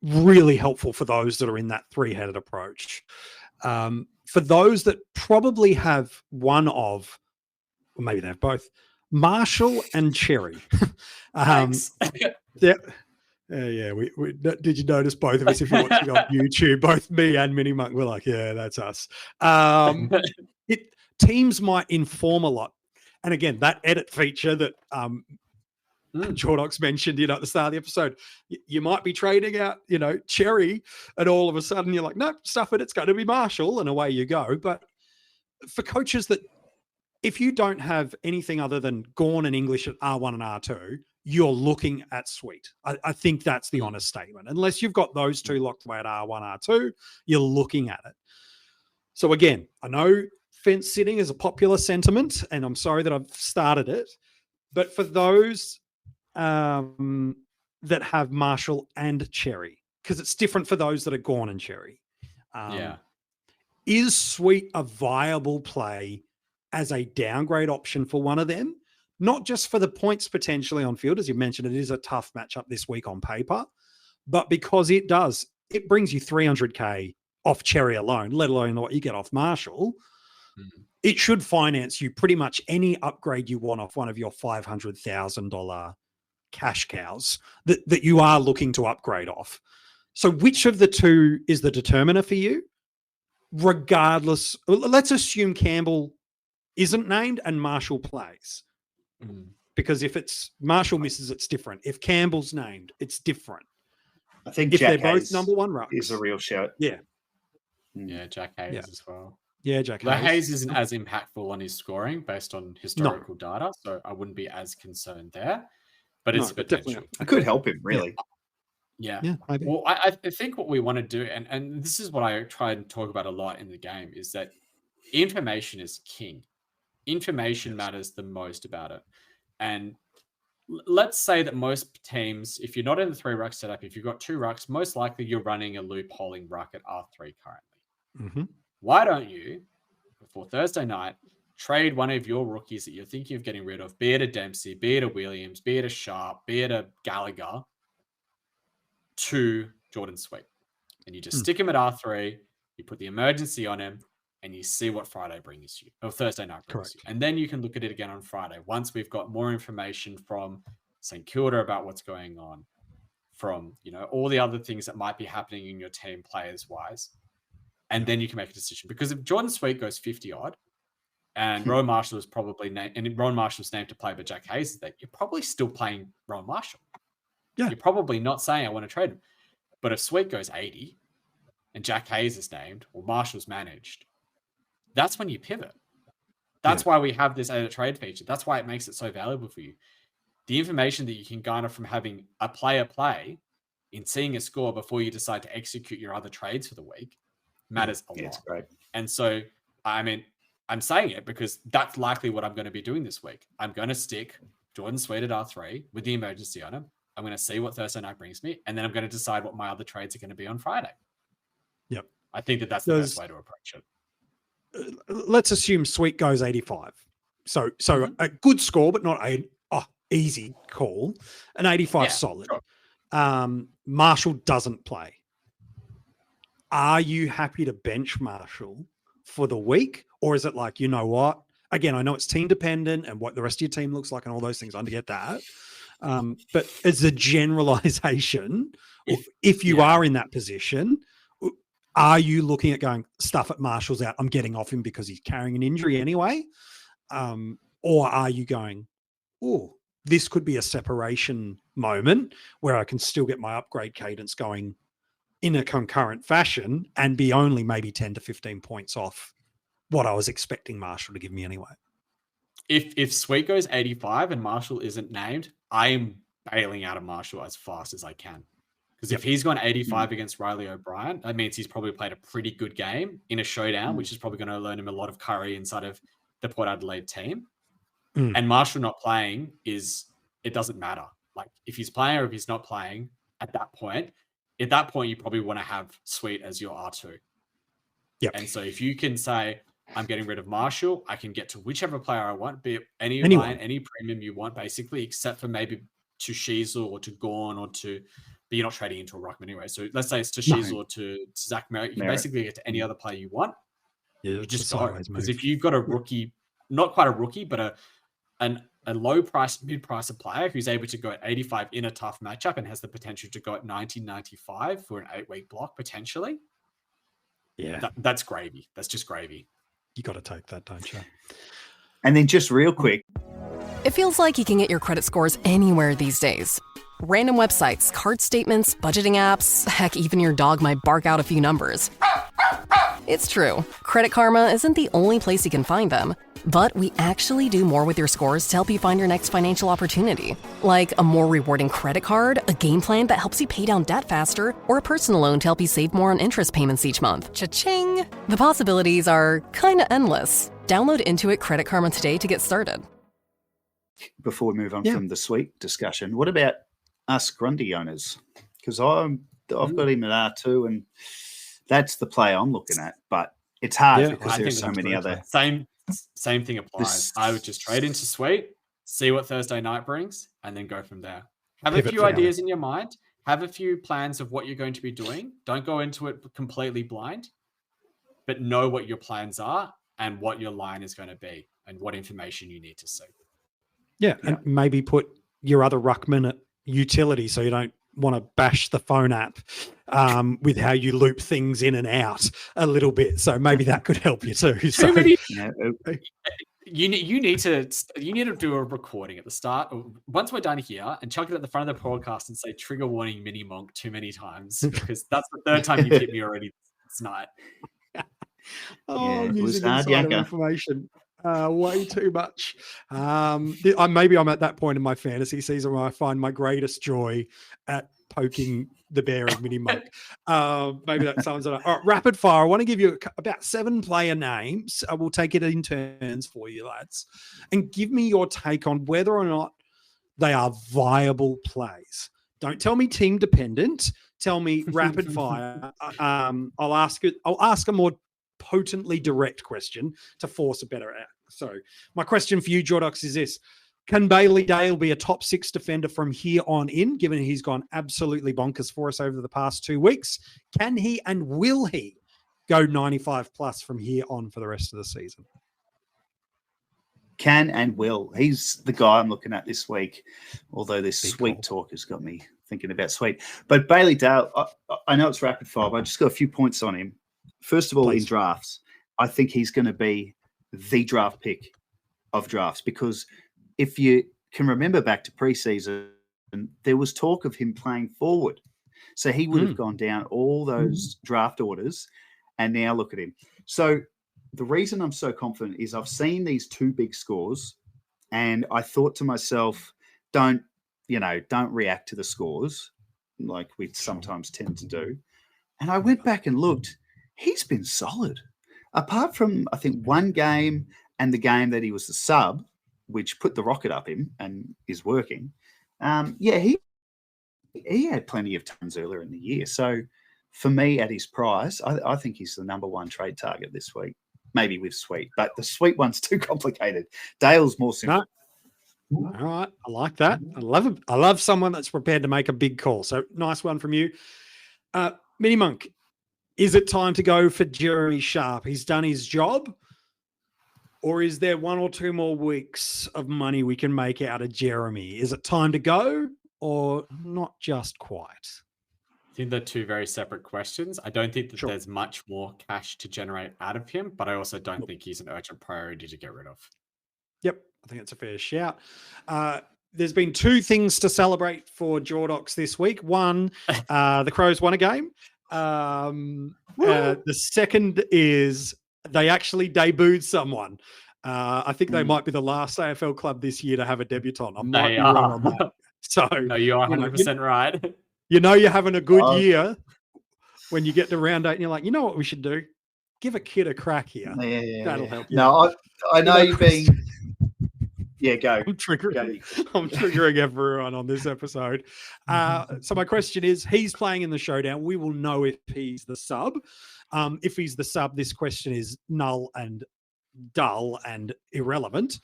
really helpful for those that are in that 3-headed approach. For those that probably have one of, or maybe they have both, Marshall and Cherry. Yeah. We did you notice both of us if you're watching on YouTube? Both me and MiniMonk were like, yeah, that's us. Teams might inform a lot. And again, that edit feature that Jordox mentioned, at the start of the episode, you might be trading out, Cherry, and all of a sudden you're like, nope, stuff it, it's going to be Marshall, and away you go. But for coaches that, if you don't have anything other than Gawn and English at R1 and R2, you're looking at Sweet. I think that's the honest statement. Unless you've got those two locked away at R1, R2, you're looking at it. So again, I know fence sitting is a popular sentiment, and I'm sorry that I've started it. But for those that have Marshall and Cherry, because it's different for those that are Gawn and Cherry. Is Sweet a viable play as a downgrade option for one of them? Not just for the points potentially on field, as you mentioned, it is a tough matchup this week on paper, but because it brings you 300K off Cherry alone, let alone what you get off Marshall. It should finance you pretty much any upgrade you want off one of your $500,000 cash cows that you are looking to upgrade off. So which of the two is the determiner for you? Regardless, let's assume Campbell isn't named and Marshall plays. Because if it's Marshall misses, it's different. If Campbell's named, it's different. I think if Jack they're both Hayes number one rucks, is a real shout. Yeah. Yeah, Jack Hayes as well. Yeah, Jack Hayes. Hayes Isn't as impactful on his scoring based on historical data, so I wouldn't be as concerned there. But it's potential. It could help him, really. Yeah. Maybe. Well, I think what we want to do, and this is what I try and talk about a lot in the game, is that information is king. Information matters the most about it. And let's say that most teams, if you're not in the 3 ruck setup, if you've got 2 rucks, most likely you're running a loopholing ruck at R3 currently. Why don't you, before Thursday night, trade one of your rookies that you're thinking of getting rid of, be it a Dempsey, be it a Williams, be it a Sharp, be it a Gallagher, to Jordon Sweet. And you just stick him at R3, you put the emergency on him, and you see what Friday brings you, or Thursday night brings you. And then you can look at it again on Friday, once we've got more information from St. Kilda about what's going on, from, all the other things that might be happening in your team players-wise. And then you can make a decision. Because if Jordon Sweet goes 50-odd, and Rowan Marshall is probably named, and Rowan Marshall's named to play, but Jack Hayes is there, you're probably still playing Rowan Marshall. Yeah. You're probably not saying I want to trade him. But if Sweet goes 80 and Jack Hayes is named or Marshall's managed, that's when you pivot. That's why we have this edit trade feature. That's why it makes it so valuable for you. The information that you can garner from having a player play in seeing a score before you decide to execute your other trades for the week matters a lot. It's great. And so, I'm saying it because that's likely what I'm going to be doing this week. I'm going to stick Jordon Sweet at R3 with the emergency on him. I'm going to see what Thursday night brings me, and then I'm going to decide what my other trades are going to be on Friday. Yep. I think that's the best way to approach it. Let's assume Sweet goes 85. So a good score, but not a easy call. An 85 solid. Sure. Marshall doesn't play. Are you happy to bench Marshall for the week? Or is it like, you know what? Again, I know it's team dependent and what the rest of your team looks like and all those things. I get that. But as a generalization, if you are in that position, are you looking at going, stuff at Marshall's out, I'm getting off him because he's carrying an injury anyway? Or are you going, this could be a separation moment where I can still get my upgrade cadence going in a concurrent fashion and be only maybe 10 to 15 points off what I was expecting Marshall to give me anyway? If Sweet goes 85 and Marshall isn't named, I am bailing out of Marshall as fast as I can. Because if he's gone 85 against Riley O'Brien, that means he's probably played a pretty good game in a showdown, which is probably going to learn him a lot of curry inside of the Port Adelaide team. And Marshall not playing it doesn't matter. Like if he's playing or if he's not playing at that point you probably want to have Sweet as your R2. Yeah. And so if you can say, I'm getting rid of Marshall, I can get to whichever player I want, be it any line, any premium you want, basically, except for maybe to Sheasel or to Gawn or to, but you're not trading into a Ruckman anyway. So let's say it's to Sheasel or to Zach Merritt. You can basically get to any other player you want. Yeah, you just go. Because if you've got a rookie, not quite a rookie, but a low price, mid price player who's able to go at 85 in a tough matchup and has the potential to go at 90, 95 for an 8-week block potentially. Yeah. That's gravy. That's just gravy. You got to take that, don't you? And then just real quick. It feels like you can get your credit scores anywhere these days. Random websites, card statements, budgeting apps, heck, even your dog might bark out a few numbers. It's true. Credit Karma isn't the only place you can find them. But we actually do more with your scores to help you find your next financial opportunity. Like a more rewarding credit card, a game plan that helps you pay down debt faster, or a personal loan to help you save more on interest payments each month. Cha-ching! The possibilities are kinda endless. Download Intuit Credit Karma today to get started. Before we move on from the Sweet discussion, what about us Grundy owners? Because I've got him at R2, and that's the play I'm looking at. But it's hard because there's so many other. Same thing applies. I would just trade into Sweet, see what Thursday night brings, and then go from there. Have a few ideas in your mind. Have a few plans of what you're going to be doing. Don't go into it completely blind, but know what your plans are and what your line is going to be and what information you need to see. Yeah, and maybe put your other ruckman at utility so you don't want to bash the phone app with how you loop things in and out a little bit. So maybe that could help you too. So you need to do a recording at the start once we're done here and chuck it at the front of the podcast and say trigger warning MiniMonk too many times, because that's the third time you've hit me already this night. I'm using insider information way too much. Maybe I'm at that point in my fantasy season where I find my greatest joy at poking the bear of MiniMonk. Maybe that sums it up. All right, rapid fire. I want to give you about 7 player names. I will take it in turns for you, lads, and give me your take on whether or not they are viable plays. Don't tell me team dependent. Tell me rapid fire. I'll ask a more potently direct question to force a better out. So my question for you, Jordox, is this. Can Bailey Dale be a top 6 defender from here on in, given he's gone absolutely bonkers for us over the past 2 weeks? Can he and will he go 95 plus from here on for the rest of the season? Can and will. He's the guy I'm looking at this week, although this Sweet talk has got me thinking about Sweet. But Bailey Dale, I know it's rapid fire, but I just got a few points on him. First of all, in drafts, I think he's going to be the draft pick of drafts, because if you can remember back to preseason, there was talk of him playing forward. So he would have gone down all those draft orders, and now look at him. So the reason I'm so confident is I've seen these 2 big scores, and I thought to myself, don't react to the scores like we sometimes tend to do. And I went back and looked. He's been solid. Apart from, I think, one game and the game that he was the sub, which put the rocket up him and is working. He had plenty of tons earlier in the year. So for me, at his price, I think he's the number 1 trade target this week. Maybe with Sweet, but the Sweet one's too complicated. Dale's more simple. No. All right. I like that. I love it. I love someone that's prepared to make a big call. So nice one from you. MiniMonk, is it time to go for Jeremy Sharp? He's done his job. Or is there 1 or 2 more weeks of money we can make out of Jeremy? Is it time to go or not just quite? I think they're 2 very separate questions. I don't think that there's much more cash to generate out of him, but I also don't think he's an urgent priority to get rid of. Yep, I think it's a fair shout. There's been 2 things to celebrate for Jordox this week. One, the Crows won a game. The second is they actually debuted someone. I think they might be the last AFL club this year to have a debutant. I might be wrong on that. So no, you are 100% right. You know you're having a good year when you get to round 8 and you're like, you know what we should do? Give a kid a crack here. That'll help you. No, I know you've been... Yeah, go. I'm triggering everyone on this episode. So my question is, he's playing in the showdown. We will know if he's the sub. If he's the sub, this question is null and dull and irrelevant.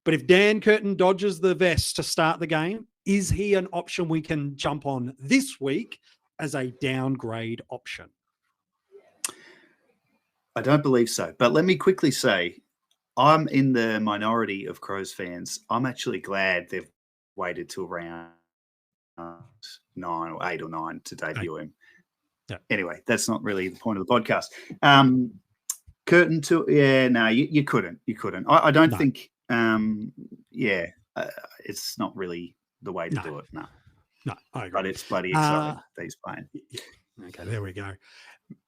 But if Dan Curtin dodges the vest to start the game, is he an option we can jump on this week as a downgrade option? I don't believe so. But let me quickly say, I'm in the minority of Crows fans. I'm actually glad they've waited till round 9 or 8 or 9 to debut him. Yeah. Anyway, that's not really the point of the podcast. Curtin, you couldn't. You couldn't. I don't think, it's not really the way to do it. No, I agree. But it's bloody exciting that he's playing. Okay, there we go.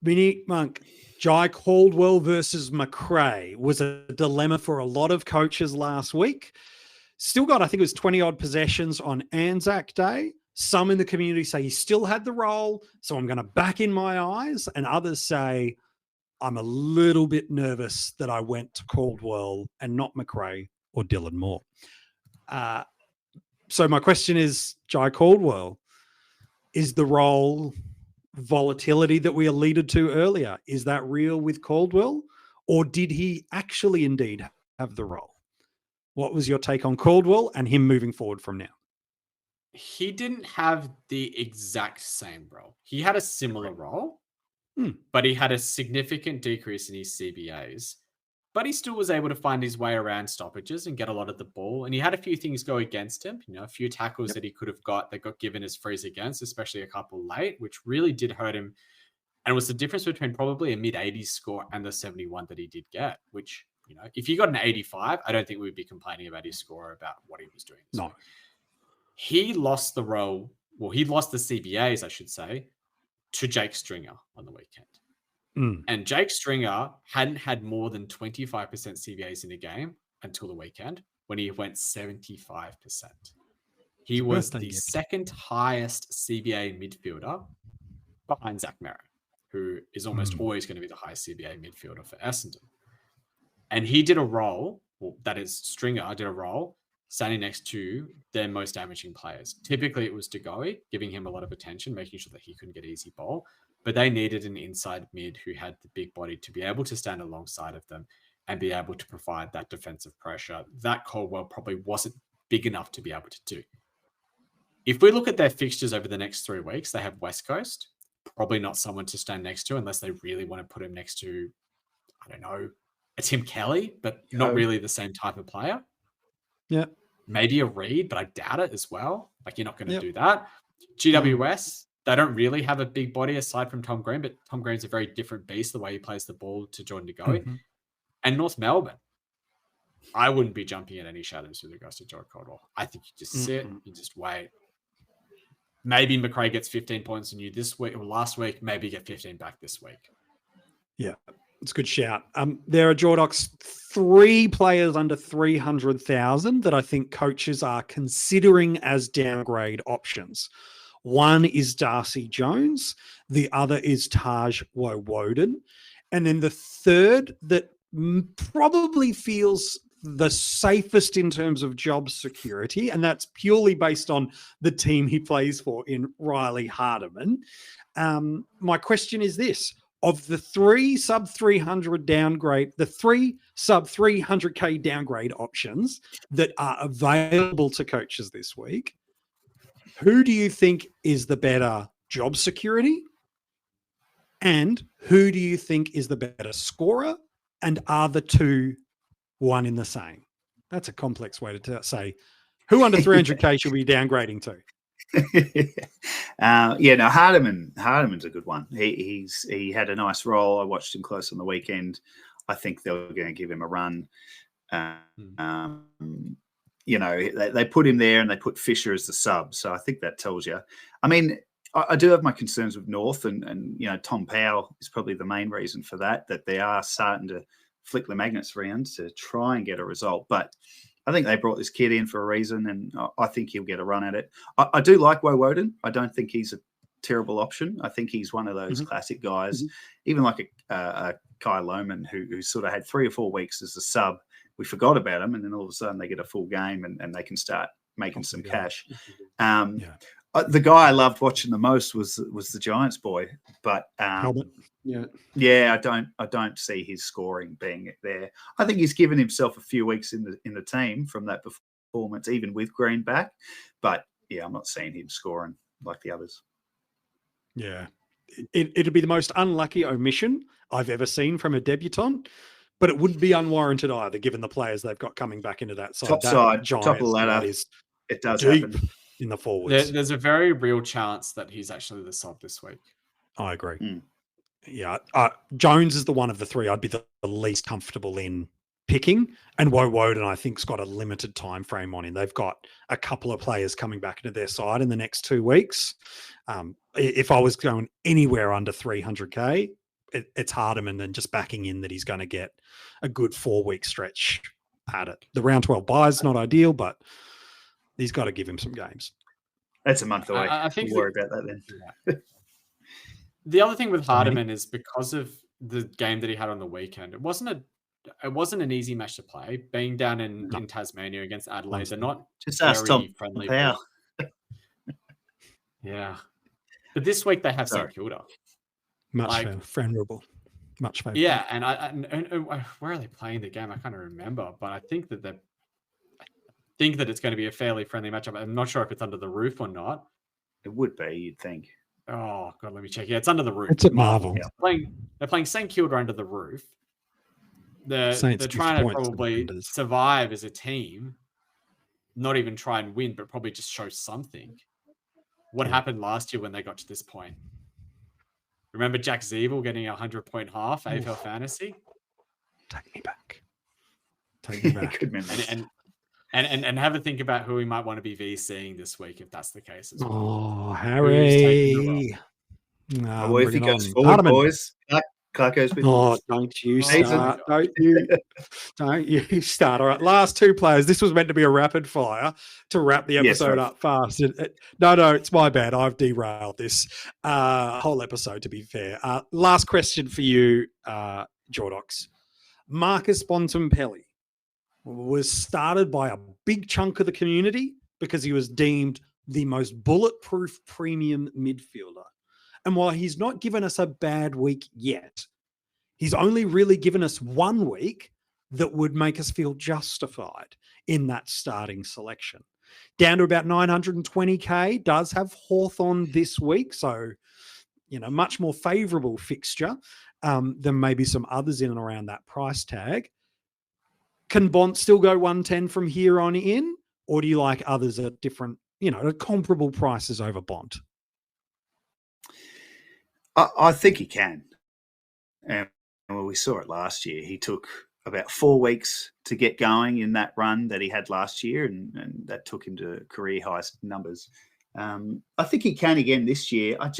MiniMonk, Jai Caldwell versus McRae was a dilemma for a lot of coaches last week. Still got, I think it was 20-odd possessions on Anzac Day. Some in the community say he still had the role, so I'm going to back in my eyes. And others say, I'm a little bit nervous that I went to Caldwell and not McRae or Dylan Moore. So my question is, Jai Caldwell, is the role volatility that we alluded to earlier, is that real with Caldwell, or did he actually indeed have the role? What was your take on Caldwell and him moving forward from now? He didn't have the exact same role. He had a similar role, but he had a significant decrease in his CBAs. But he still was able to find his way around stoppages and get a lot of the ball. And he had a few things go against him, a few tackles that he could have got that got given as frees against, especially a couple late, which really did hurt him. And it was the difference between probably a mid-80s score and the 71 that he did get, which, if he got an 85, I don't think we'd be complaining about his score, about what he was doing. No. He lost the role, he lost the CBAs, I should say, to Jake Stringer on the weekend. And Jake Stringer hadn't had more than 25% CBAs in a game until the weekend, when he went 75%. He was the second highest CBA midfielder behind Zach Merritt, who is almost always going to be the highest CBA midfielder for Essendon. And he did a role, Stringer did a role standing next to their most damaging players. Typically, it was Degoe, giving him a lot of attention, making sure that he couldn't get easy ball. But they needed an inside mid who had the big body to be able to stand alongside of them and be able to provide that defensive pressure that Caldwell probably wasn't big enough to be able to do. If we look at their fixtures over the next 3 weeks, they have West Coast, probably not someone to stand next to unless they really want to put him next to, I don't know, a Tim Kelly, but not really the same type of player. Yeah. Maybe a Reed, but I doubt it as well. You're not going to do that. GWS, they don't really have a big body aside from Tom Green, but Tom Green's a very different beast the way he plays the ball to Jordan Degoe. And North Melbourne, I wouldn't be jumping at any shadows with regards to Jared Caldwell. I think you just sit, you just wait. Maybe McRae gets 15 points on you this week or last week. Maybe you get 15 back this week. Yeah, it's a good shout. There are, Jordox, 3 players under 300,000 that I think coaches are considering as downgrade options. One is Darcy Jones. The other is Taj Woden. And then the third that probably feels the safest in terms of job security, and that's purely based on the team he plays for in Riley Hardiman. My question is this: of the 3 sub 300 downgrade, the 3 sub 300K downgrade options that are available to coaches this week, who do you think is the better job security? And who do you think is the better scorer? And are the two one in the same? That's a complex way to say who under 300K should we be downgrading to? Hardiman's a good one. He had a nice role. I watched him close on the weekend. I think they were going to give him a run. They put him there and they put Fisher as the sub. So I think that tells you. I mean, I do have my concerns with North and Tom Powell is probably the main reason for that they are starting to flick the magnets around to try and get a result. But I think they brought this kid in for a reason, and I think he'll get a run at it. I do like Woden. I don't think he's a terrible option. I think he's one of those classic guys, even like a Kai Lohman who sort of had 3 or 4 weeks as a sub. We forgot about him, and then all of a sudden they get a full game and they can start making some cash. The guy I loved watching the most was the Giants boy, but I don't see his scoring being there. I think he's given himself a few weeks in the team from that performance, even with Green back. But I'm not seeing him scoring like the others. Yeah, it'd be the most unlucky omission I've ever seen from a debutant, but it wouldn't be unwarranted either, given the players they've got coming back into that side. Top of the ladder. It does deep happen in the forwards. There's a very real chance that he's actually the sub this week. I agree. Yeah, Jones is the one of the 3 I'd be the least comfortable in picking, and Woden I think's got a limited time frame on him. They've got a couple of players coming back into their side in the next 2 weeks. If I was going anywhere under 300K, it's Hardiman than just backing in that he's going to get a good 4-week stretch at it. The round 12 bye is not ideal, but he's got to give him some games. That's a month away. I think we'll worry about that then. The other thing with Hardiman is because of the game that he had on the weekend. It wasn't an easy match to play. Being down in Tasmania against Adelaide, they're not Just ask Tom very friendly. Powell. Yeah, but this week they have Sorry. St Kilda. Much favorable. Much favorable. Yeah, and where are they playing the game? I can't remember, but I think that it's going to be a fairly friendly matchup. I'm not sure if it's under the roof or not. It would be, you'd think. Oh God, let me check. Yeah, it's under the roof. It's at Marvel. Yeah. They're playing St Kilda under the roof. They're trying to probably survive as a team, not even try and win, but probably just show something. What happened last year when they got to this point? Remember Jack Zeeble getting a 100-point half AFL Fantasy? Take me back. Take me back. And have a think about who we might want to be VCing this week if that's the case as well. Oh, Harry. Well, if he goes forward, boys, Clark goes with don't you start. Don't you start. All right, last two players. This was meant to be a rapid fire to wrap the episode up fast. No, it's my bad. I've derailed this whole episode, to be fair. Last question for you, Jordox. Marcus Bontempelli was started by a big chunk of the community because he was deemed the most bulletproof premium midfielder. And while he's not given us a bad week yet, he's only really given us 1 week that would make us feel justified in that starting selection. Down to about 920K, does have Hawthorn this week. So, much more favourable fixture than maybe some others in and around that price tag. Can Bont still go 110 from here on in? Or do you like others at different, at comparable prices over Bont? I think he can. And we saw it last year. He took about 4 weeks to get going in that run that he had last year, and that took him to career highest numbers. I think he can again this year. I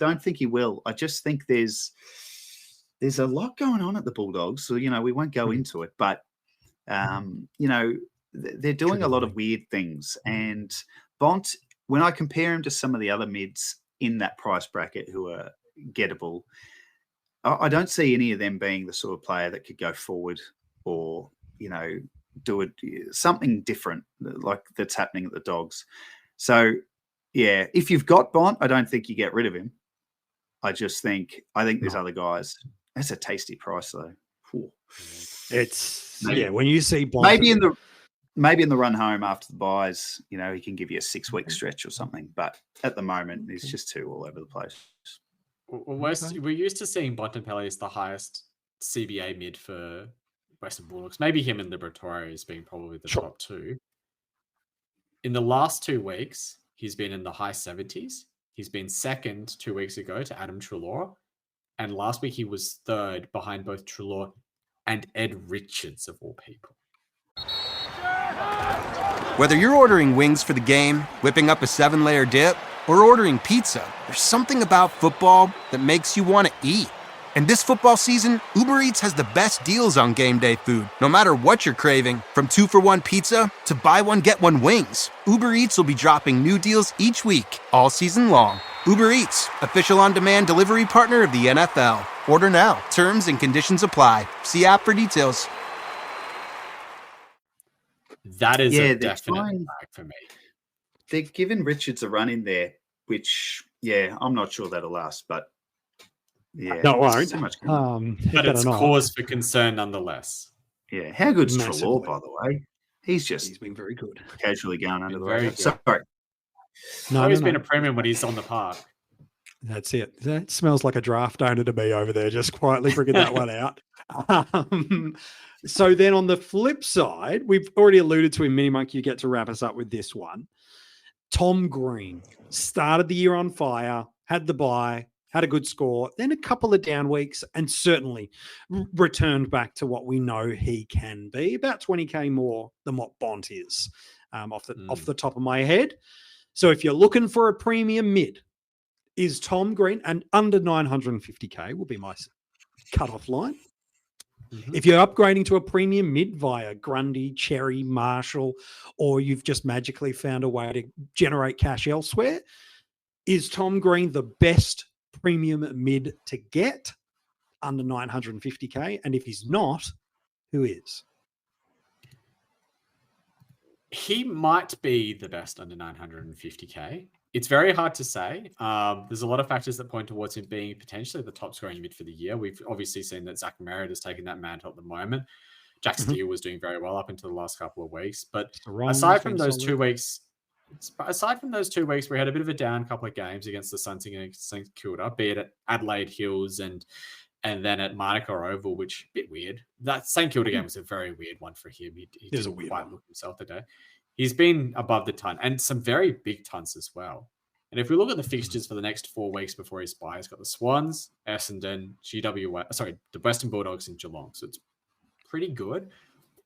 don't think he will. I just think there's a lot going on at the Bulldogs. So, we won't go into it, but, they're doing a lot of weird things. And Bont, when I compare him to some of the other mids in that price bracket who are gettable, I don't see any of them being the sort of player that could go forward or, do something different like that's happening at the Dogs. So, yeah, if you've got Bont, I don't think you get rid of him. I think there's other guys. That's a tasty price, though. It's when you see Bont, maybe in the run home after the buys, he can give you a 6-week stretch or something. But at the moment, it's just too all over the place. We're used to seeing Bontempelli as the highest CBA mid for Western Bulldogs. Maybe him and Liberatore as being probably the top two. In the last 2 weeks, he's been in the high 70s. He's been second 2 weeks ago to Adam Treloar. And last week he was third behind both Treloar and Ed Richards, of all people. Whether you're ordering wings for the game, whipping up a 7-layer dip, or ordering pizza, there's something about football that makes you want to eat. And this football season, Uber Eats has the best deals on game day food. No matter what you're craving, from 2-for-1 pizza to buy one, get one wings, Uber Eats will be dropping new deals each week, all season long. Uber Eats, official on-demand delivery partner of the NFL. Order now. Terms and conditions apply. See app for details. That is a definite bag for me. They're giving Richards a run in there, which, I'm not sure that'll last, but no, it won't. So much but it's cause for concern nonetheless. Yeah. How good's Treloar, by the way? He's been very good. Casually going under the radar. Sorry. He's been a premium when he's on the park. That's it. That smells like a draft owner to me over there, just quietly figured that one out. So then on the flip side, we've already alluded to in MiniMonk, you get to wrap us up with this one. Tom Green started the year on fire, had the bye, had a good score, then a couple of down weeks, and certainly returned back to what we know he can be, about 20K more than what Bont is off the top of my head. So if you're looking for a premium mid, is Tom Green, and under 950K will be my cutoff line. Mm-hmm. If you're upgrading to a premium mid via Grundy, Cherry, Marshall, or you've just magically found a way to generate cash elsewhere, is Tom Green the best premium mid to get? under 950K? And if he's not, who is? He might be the best under 950K. It's very hard to say. There's a lot of factors that point towards him being potentially the top scoring mid for the year. We've obviously seen that Zach Merritt has taken that mantle at the moment. Jack Steele was doing very well up until the last couple of weeks. But aside from those 2 weeks, we had a bit of a down couple of games against the Suns and against St Kilda, be it at Adelaide Hills and then at Monaco Oval, which a bit weird. That St Kilda game was a very weird one for him. He didn't quite look himself today. He's been above the ton and some very big tons as well. And if we look at the fixtures for the next 4 weeks before his bye, he's got the Swans, Essendon, the Western Bulldogs and Geelong. So it's pretty good.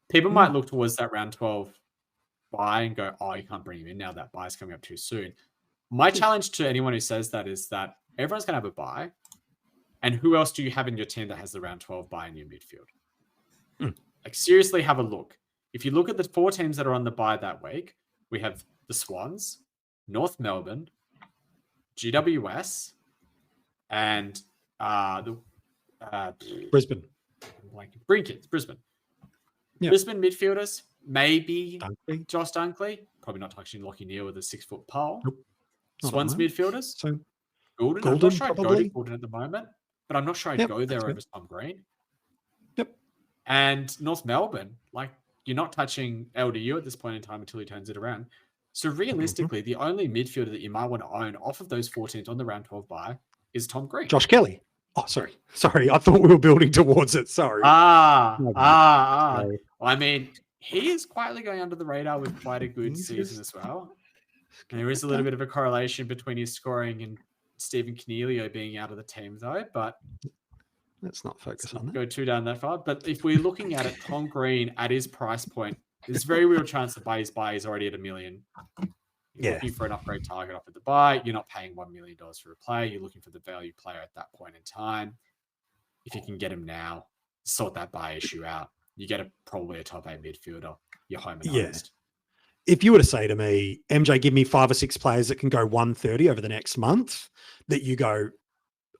People might look towards that round 12 bye and go, oh, you can't bring him in now. That bye is coming up too soon. My challenge to anyone who says that is that everyone's going to have a bye. And who else do you have in your team that has the round 12 bye in your midfield? Like, seriously, have a look. If you look at the 4 teams that are on the bye that week, we have the Swans, North Melbourne, GWS, and Brisbane. Brisbane. Yeah. Brisbane midfielders, maybe Josh Dunkley, probably not touching Lockie Neal with a 6-foot pole. Nope. Swans midfielders, so Goulden. I'm not sure I'd go to Goulden at the moment, but I'm not sure I'd go there over Tom Green. Yep. And North Melbourne, like, you're not touching LDU at this point in time until he turns it around. So realistically, the only midfielder that you might want to own off of those 4 teams on the round 12 bye is Tom Green. Josh Kelly. Oh, sorry. I thought we were building towards it. Sorry. I mean, he is quietly going under the radar with quite a good season as well. And there is a little bit of a correlation between his scoring and Stephen Cornelio being out of the team, though. But let's not focus on that. Go too down that far. But if we're looking at it, Tom Green at his price point, there's a very real chance that by his buy he's already at $1 million. You're looking for an upgrade target off at the buy. You're not paying $1 million for a player. You're looking for the value player at that point in time. If you can get him now, sort that buy issue out. You get probably a top 8 midfielder. You're home and honest. If you were to say to me, MJ, give me 5 or 6 players that can go 130 over the next month, that you go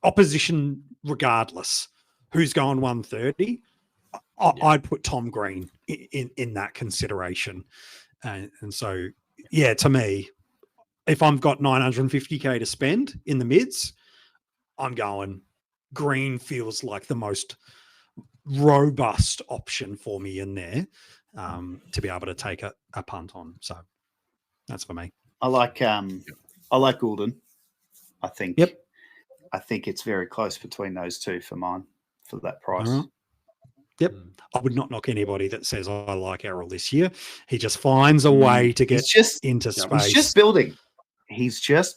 opposition regardless, who's going 130, I'd put Tom Green in that consideration. And so, yeah, to me, if I've got 950K to spend in the mids, I'm going Green feels like the most robust option for me in there to be able to take a punt on. So that's for me. I like Goulden. I think it's very close between those two for mine for that price. Right. Yep. I would not knock anybody that says I like Errol this year. He just finds a way to get into space. He's just building. He's fun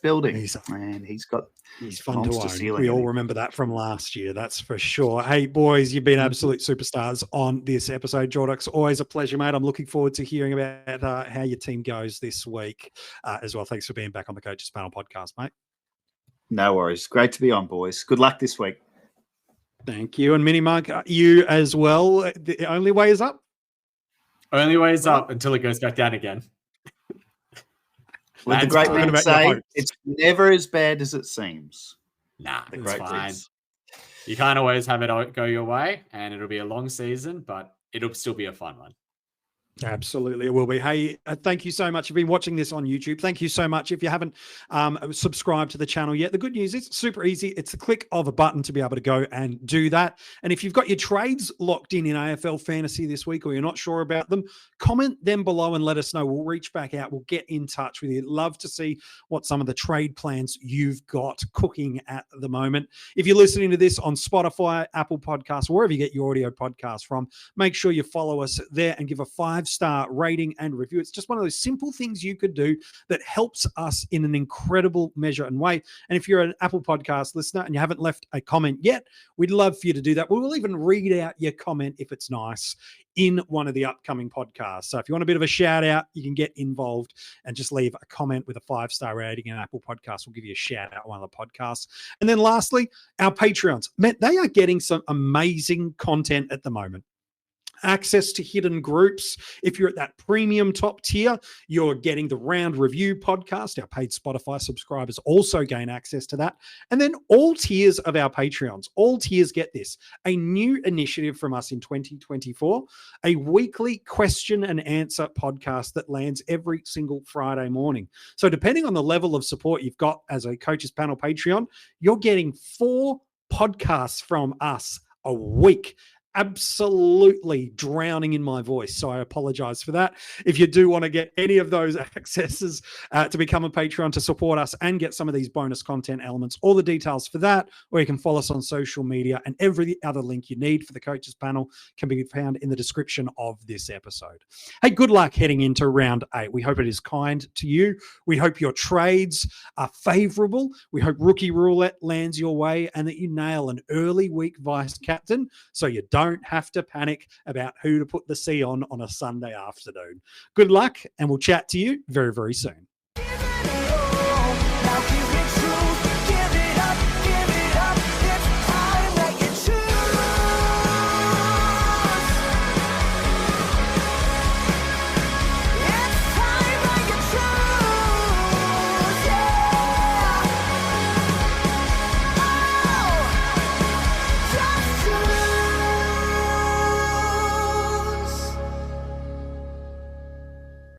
to own. We all remember that from last year. That's for sure. Hey, boys, you've been absolute superstars on this episode. Jordox, always a pleasure, mate. I'm looking forward to hearing about how your team goes this week as well. Thanks for being back on the Coaches Panel podcast, mate. No worries. Great to be on, boys. Good luck this week. Thank you. And MiniMonk, you as well. The only way is up? Only way is up until it goes back down again. Well, the great men say it's never as bad as it seems. Nah, it's fine. You can't always have it go your way, and it'll be a long season, but it'll still be a fun one. Absolutely, it will be. Hey, thank you so much. If you've been watching this on YouTube, thank you so much. If you haven't subscribed to the channel yet, the good news is it's super easy. It's the click of a button to be able to go and do that. And if you've got your trades locked in AFL Fantasy this week or you're not sure about them, comment them below and let us know. We'll reach back out. We'll get in touch with you. Love to see what some of the trade plans you've got cooking at the moment. If you're listening to this on Spotify, Apple Podcasts, wherever you get your audio podcast from, make sure you follow us there and give a 5-star rating and review. It's just one of those simple things you could do that helps us in an incredible measure and way. And if you're an Apple Podcast listener and you haven't left a comment yet, we'd love for you to do that. We will even read out your comment if it's nice in one of the upcoming podcasts. So if you want a bit of a shout out, you can get involved and just leave a comment with a 5-star rating, and Apple Podcasts will give you a shout out on one of the podcasts. And then lastly, our Patreons. Man, they are getting some amazing content at the moment. access to hidden groups. If you're at that premium top tier, you're getting the Round Review podcast. Our paid Spotify subscribers also gain access to that. And then all tiers of our Patreons, all tiers get this, a new initiative from us in 2024, a weekly question and answer podcast that lands every single Friday morning. So depending on the level of support you've got as a Coaches Panel Patreon, you're getting 4 podcasts from us a week. Absolutely drowning in my voice, so I apologize for that. If you do want to get any of those accesses to become a Patreon to support us and get some of these bonus content elements, all the details for that, or you can follow us on social media, and every other link you need for the Coaches Panel can be found in the description of this episode. Hey, good luck heading into round 8. We hope it is kind to you. We hope your trades are favorable. We hope Rookie Roulette lands your way and that you nail an early week vice captain so you don't have to panic about who to put the C on a Sunday afternoon. Good luck, and we'll chat to you very, very soon.